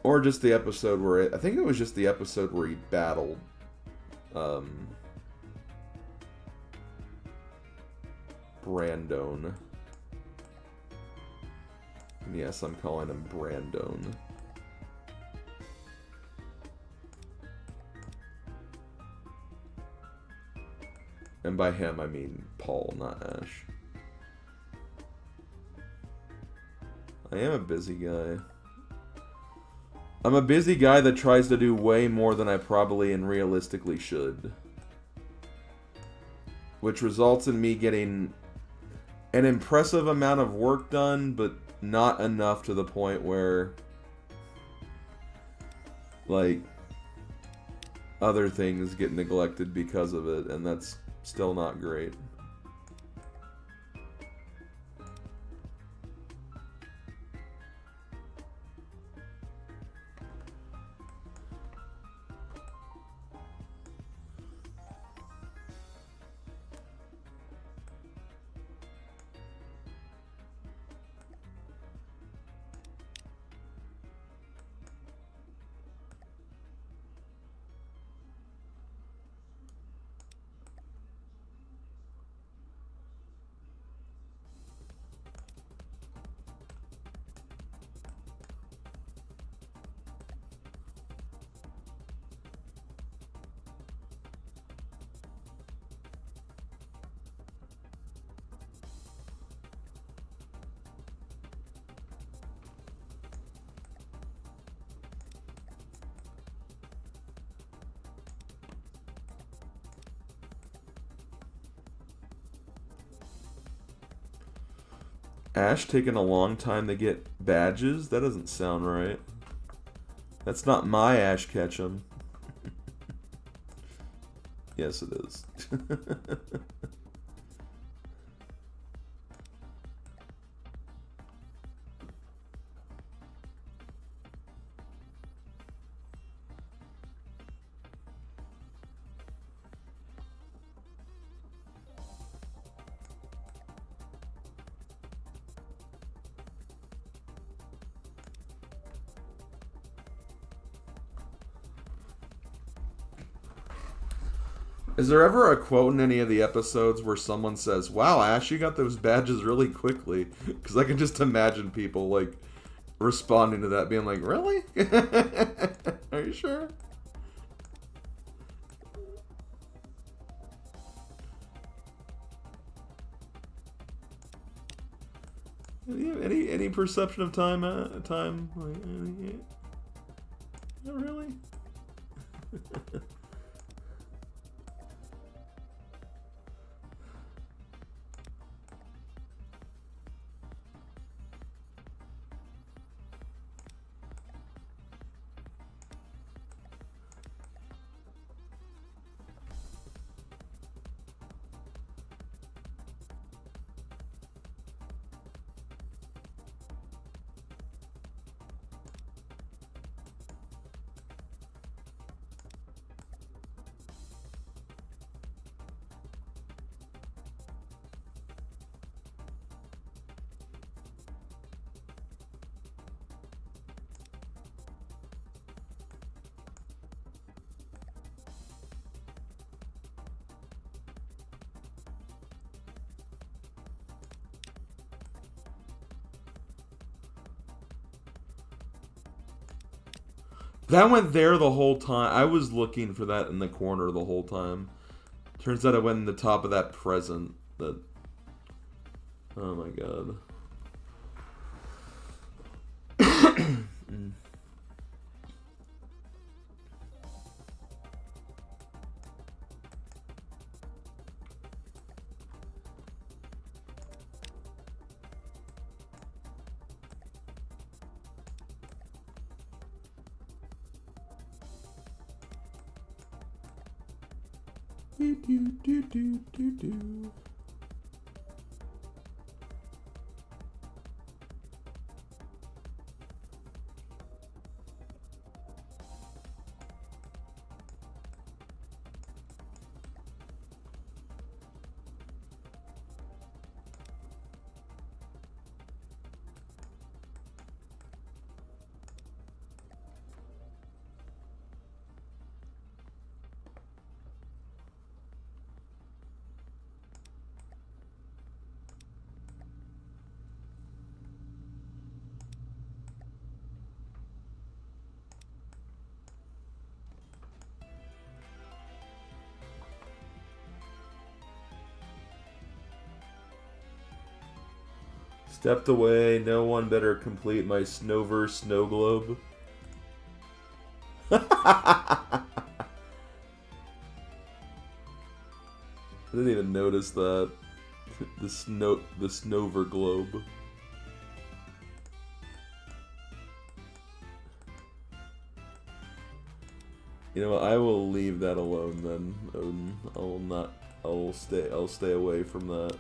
Or just the episode where I think it was just the episode where he battled Brandon. Yes, I'm calling him Brandon. And by him, I mean Paul, not Ash. I am a busy guy. I'm a busy guy that tries to do way more than I probably and realistically should. Which results in me getting an impressive amount of work done, but not enough to the point where, like, other things get neglected because of it, and that's still not great. Ash taking a long time to get badges? That doesn't sound right. That's not my Ash Ketchum. Yes, it is. Is there ever a quote in any of the episodes where someone says, "Wow, Ash, you got those badges really quickly"? Because I can just imagine people like responding to that, being like, "Really? Are you sure?" Any perception of time? Time? Like, really? That went there the whole time. I was looking for that in the corner the whole time. Turns out it went in the top of that present. That. Oh my god. Stepped away. No one better complete my Snowverse snow globe. I didn't even notice that. The Snover globe. You know what? I will leave that alone then, Odin. I will not. I'll stay away from that.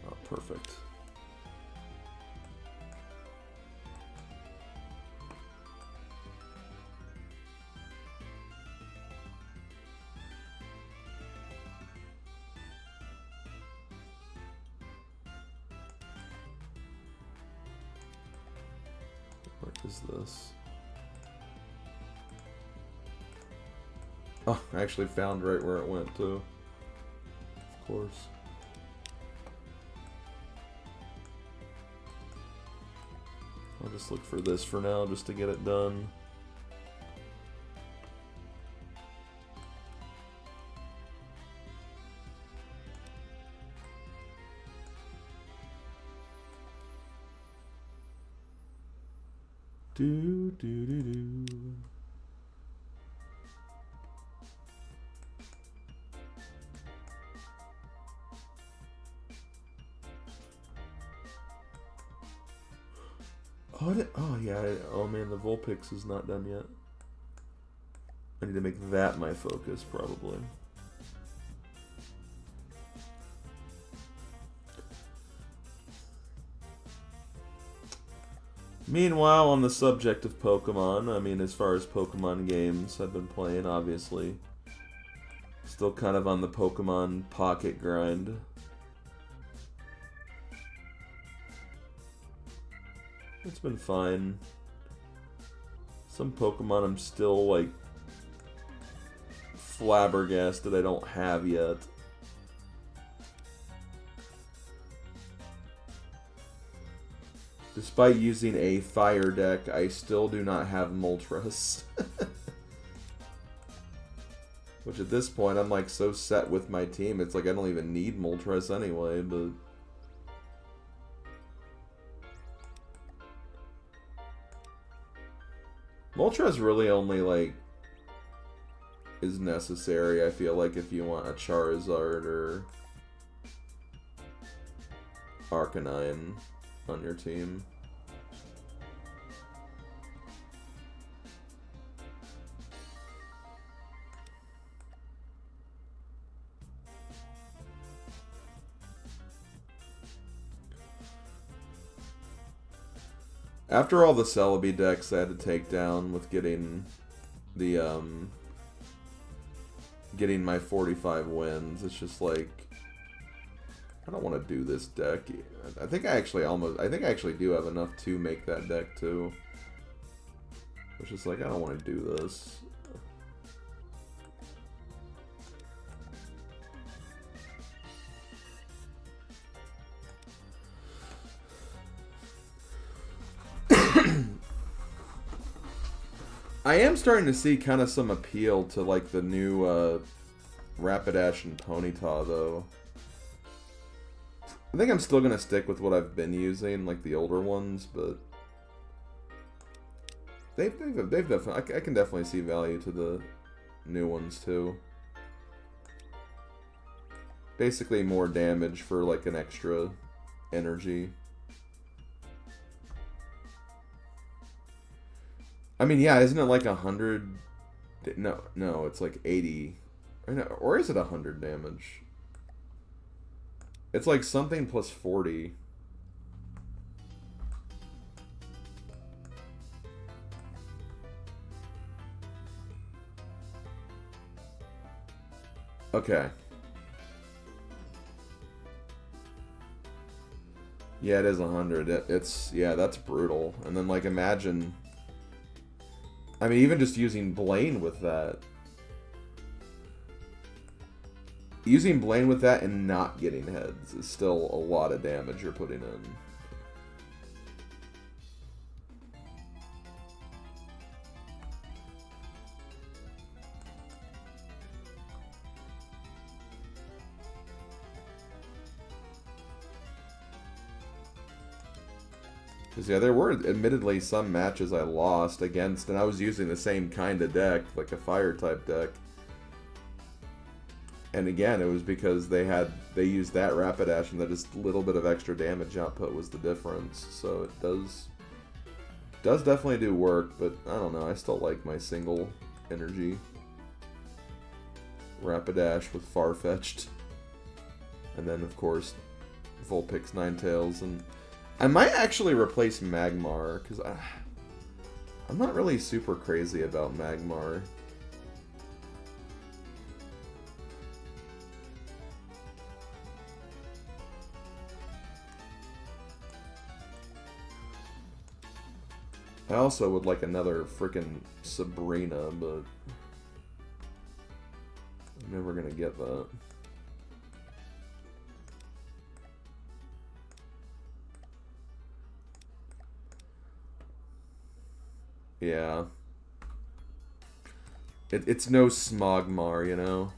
Oh, perfect. What is this? Oh, I actually found right where it went to. Of course. I'll just look for this for now, just to get it done. Do do do do. Oh yeah. Oh man, the Vulpix is not done yet. I need to make that my focus, probably. Meanwhile, on the subject of Pokemon, I mean, as far as Pokemon games I've been playing, obviously. Still kind of on the Pokemon Pocket grind. It's been fine. Some Pokemon I'm still, like, flabbergasted I don't have yet. Despite using a fire deck, I still do not have Moltres. Which at this point, I'm like so set with my team, it's like I don't even need Moltres anyway, but... Moltres really only, like, is necessary, I feel like, if you want a Charizard or Arcanine on your team. After all the Celebi decks I had to take down with getting the getting my 45 wins, it's just like I don't want to do this deck. I think I actually do have enough to make that deck too. It's just like I don't want to do this. I am starting to see kind of some appeal to like the new Rapidash and Ponyta though. I think I'm still gonna stick with what I've been using, like the older ones, but they've definitely I can definitely see value to the new ones too. Basically more damage for like an extra energy. I mean, yeah, isn't it like 100? No, it's like 80. Or is it 100 damage? It's like something plus 40. Okay. Yeah, it is 100. It's, yeah, that's brutal. And then, like, imagine... I mean, even just using Blaine with that. Using Blaine with that and not getting heads is still a lot of damage you're putting in. Because, yeah, there were admittedly some matches I lost against, and I was using the same kind of deck, like a fire-type deck. And again, it was because they used that Rapidash, and that just little bit of extra damage output was the difference. So it does definitely do work, but I don't know, I still like my single energy Rapidash with Farfetch'd. And then, of course, Vulpix, Ninetales, and... I might actually replace Magmar, because I'm not really super crazy about Magmar. I also would like another frickin' Sabrina, but I'm never gonna get that. Yeah. It's no Smogmar, you know?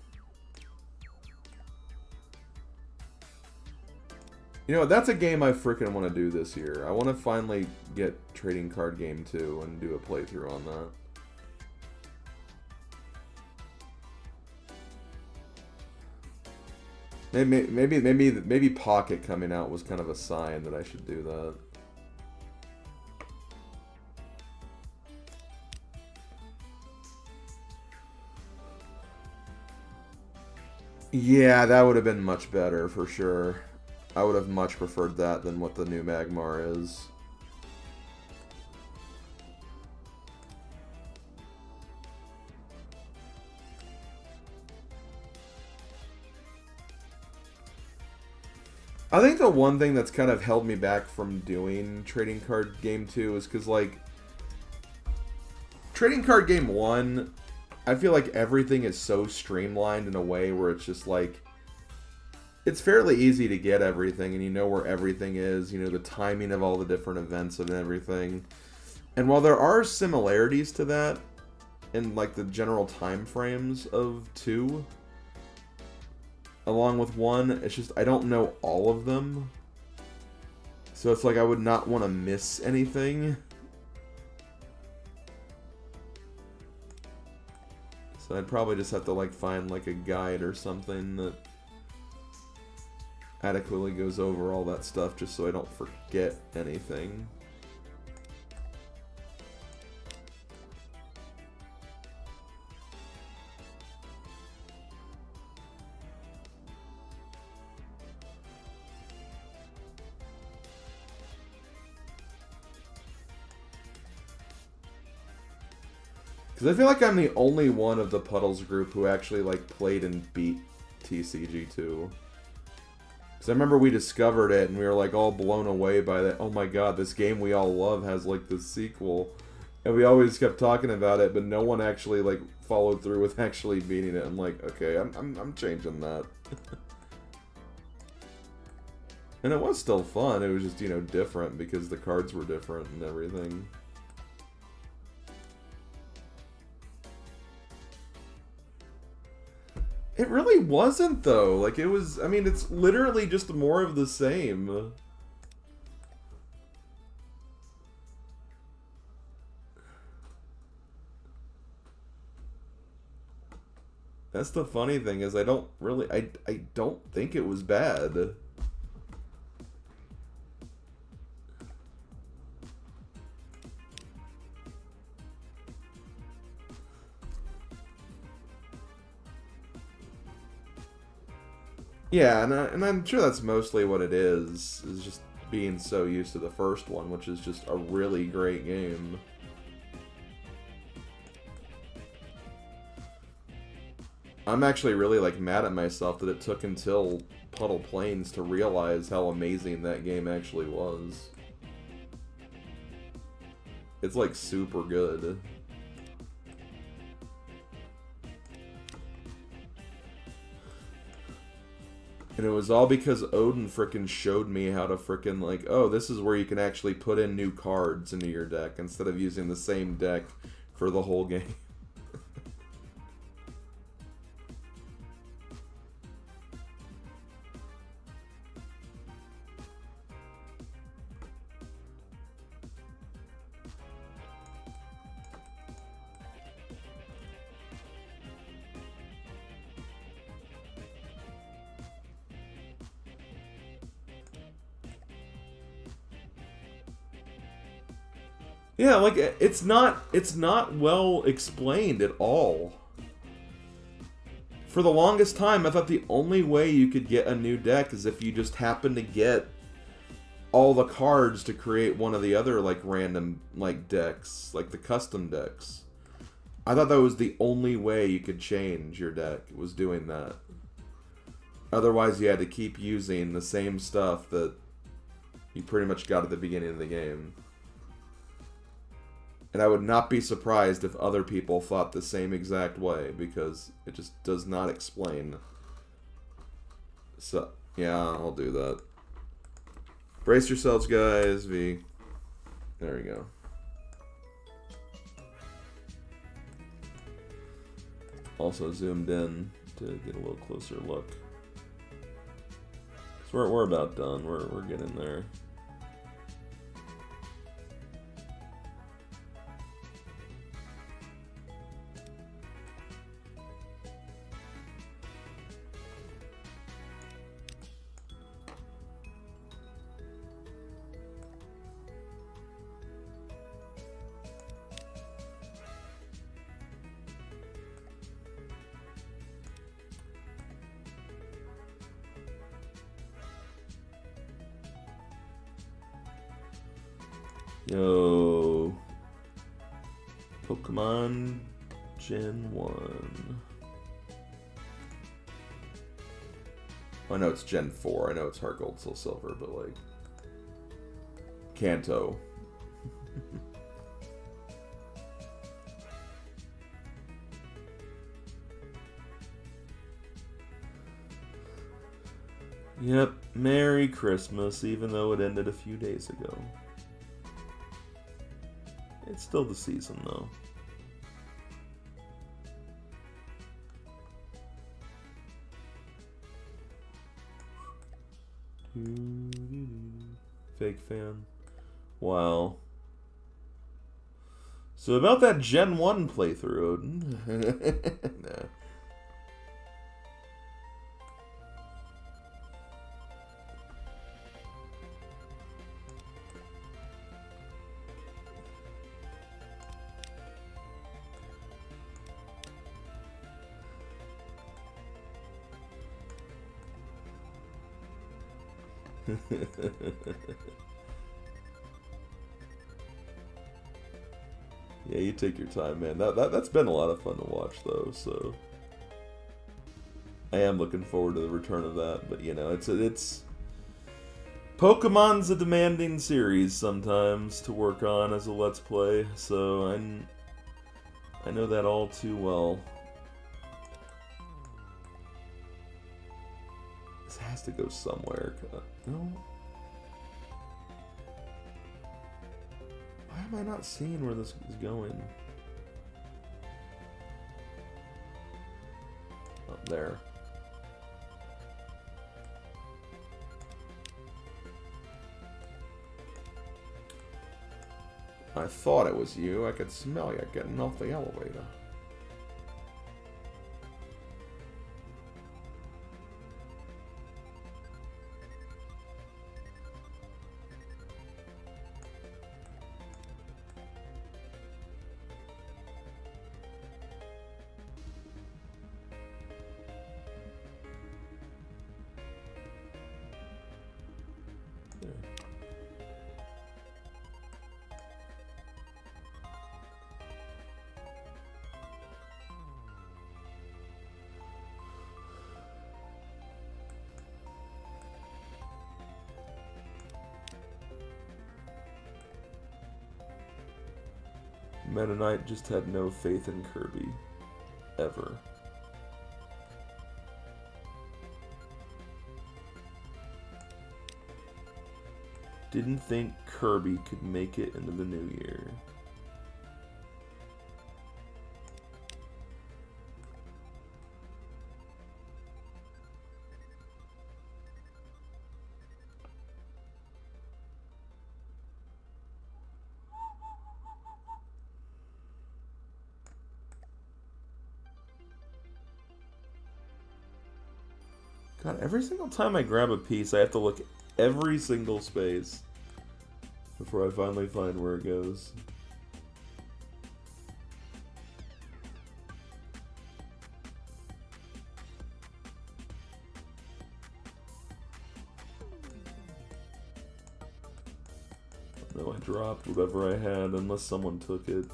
You know, that's a game I freaking want to do this year. I want to finally get Trading Card Game 2 and do a playthrough on that. Maybe Pocket coming out was kind of a sign that I should do that. Yeah, that would have been much better for sure. I would have much preferred that than what the new Magmar is. I think the one thing that's kind of held me back from doing Trading Card Game 2 is because, like, Trading Card Game 1, I feel like everything is so streamlined in a way where it's just like, it's fairly easy to get everything, and you know where everything is, you know the timing of all the different events and everything. And while there are similarities to that in like the general time frames of 2, along with 1, it's just I don't know all of them. So it's like I would not want to miss anything. So I'd probably just have to like find like a guide or something that adequately goes over all that stuff just so I don't forget anything. Because I feel like I'm the only one of the Puddles group who actually like played and beat TCG2. Because I remember we discovered it and we were like all blown away by that. Oh my god, this game we all love has like this sequel. And we always kept talking about it, but no one actually like followed through with actually beating it. I'm like, okay, I'm changing that. And it was still fun. It was just, you know, different because the cards were different and everything. It really wasn't, though. Like, it was... I mean, it's literally just more of the same. That's the funny thing, is I don't really... I don't think it was bad. Yeah, and I'm sure that's mostly what it is just being so used to the first one, which is just a really great game. I'm actually really, like, mad at myself that it took until Puddle Plains to realize how amazing that game actually was. It's, like, super good. And it was all because Odin frickin' showed me how to frickin' like, oh, this is where you can actually put in new cards into your deck instead of using the same deck for the whole game. Yeah, like, it's not well explained at all. For the longest time, I thought the only way you could get a new deck is if you just happen to get all the cards to create one of the other, like, random, like, decks, like the custom decks. I thought that was the only way you could change your deck, was doing that. Otherwise, you had to keep using the same stuff that you pretty much got at the beginning of the game. And I would not be surprised if other people thought the same exact way, because it just does not explain. So, yeah, I'll do that. Brace yourselves, guys. V. There we go. Also zoomed in to get a little closer look. So we're about done. We're getting there. Yo, Pokemon Gen 1. I know it's Gen 4. I know it's Heart Gold, Soul Silver, but like Kanto. Yep, Merry Christmas, even though it ended a few days ago. It's still the season, though. Fake fan. Wow. So about that Gen 1 playthrough, Odin. Nah. Yeah, you take your time, man. That's been a lot of fun to watch, though. So I am looking forward to the return of that. But you know, it's Pokemon's a demanding series sometimes to work on as a Let's Play. So I know that all too well. This has to go somewhere. No. Why am I not seeing where this is going? Oh, there. I thought it was you. I could smell you getting off the elevator. Meta Knight just had no faith in Kirby. Ever. Didn't think Kirby could make it into the new year. God, every single time I grab a piece, I have to look at every single space before I finally find where it goes. No, I dropped whatever I had unless someone took it.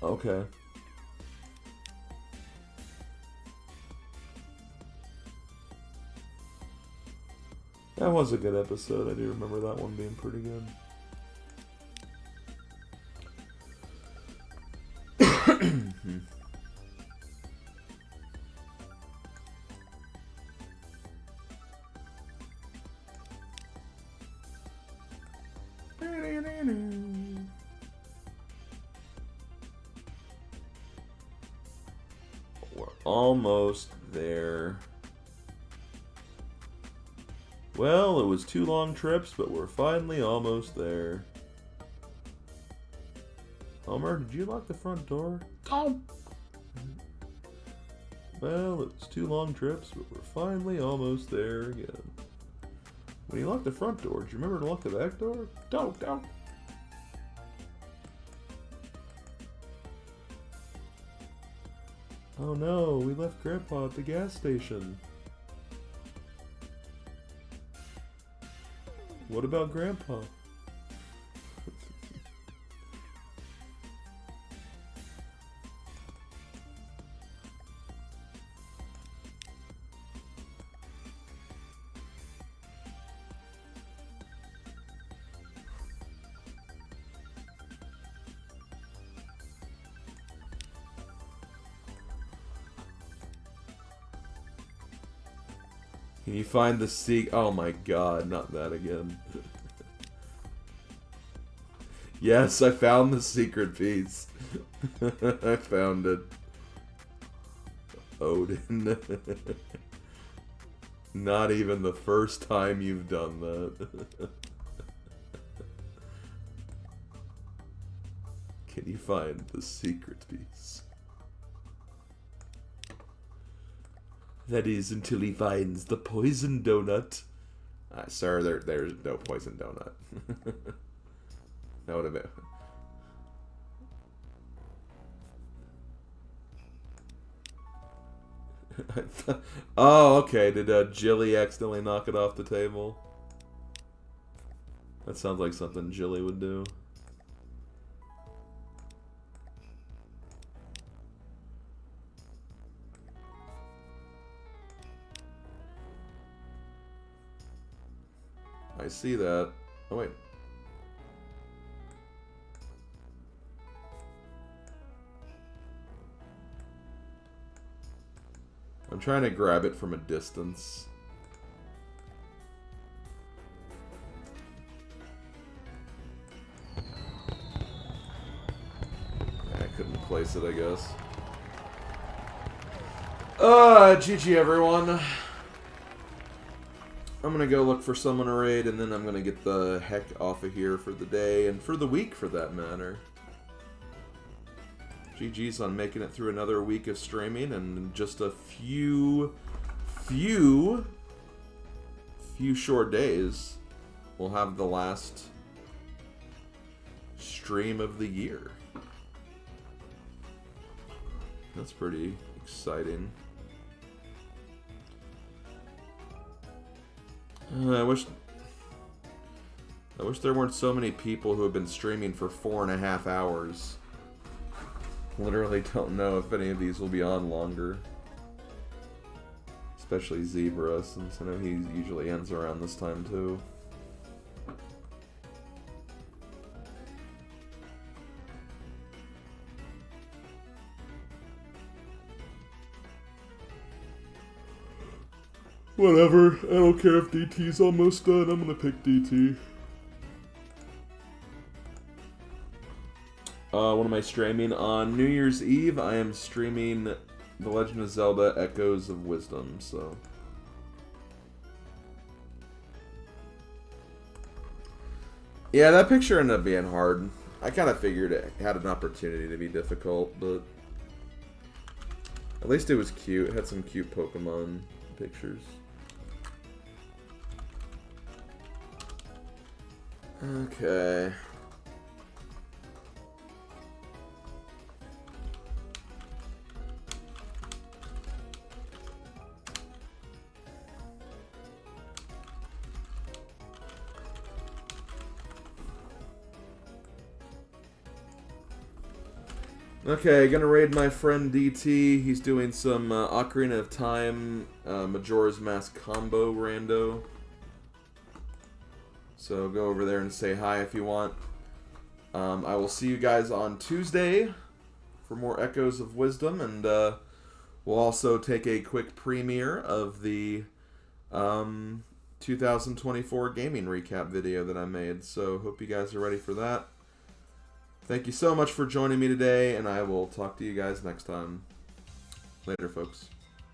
Okay. That was a good episode. I do remember that one being pretty good. We're almost there. Well, it was 2 long trips, but we're finally almost there. Homer, did you lock the front door? Oh! Well, it was 2 long trips, but we're finally almost there again. When you locked the front door, did you remember to lock the back door? Don't. Oh no, we left Grandpa at the gas station. What about Grandpa? Can you find the seek? Oh my god, not that again. Yes, I found the secret piece. I found it. Odin. Not even the first time you've done that. Can you find the secret piece? That is, until he finds the poison donut. Sir, there's no poison donut. That would have been... Oh, okay. Did Jilly accidentally knock it off the table? That sounds like something Jilly would do. I see that. Oh, wait. I'm trying to grab it from a distance. I couldn't place it, I guess. GG everyone. I'm gonna go look for someone to raid, and then I'm gonna get the heck off of here for the day, and for the week for that matter. GG's on making it through another week of streaming, and in just a few short days, we'll have the last stream of the year. That's pretty exciting. I wish there weren't so many people who have been streaming for 4.5 hours. Literally don't know if any of these will be on longer. Especially Zebra, since I know he usually ends around this time too. Whatever, I don't care if DT's almost done, I'm gonna pick DT. What am I streaming? On New Year's Eve, I am streaming The Legend of Zelda Echoes of Wisdom, so... Yeah, that picture ended up being hard. I kind of figured it had an opportunity to be difficult, but... At least it was cute. It had some cute Pokemon pictures. Okay. Okay, gonna raid my friend DT. He's doing some Ocarina of Time Majora's Mask combo rando. So go over there and say hi if you want. I will see you guys on Tuesday for more Echoes of Wisdom, and we'll also take a quick premiere of the 2024 gaming recap video that I made. So hope you guys are ready for that. Thank you so much for joining me today, and I will talk to you guys next time. Later, folks.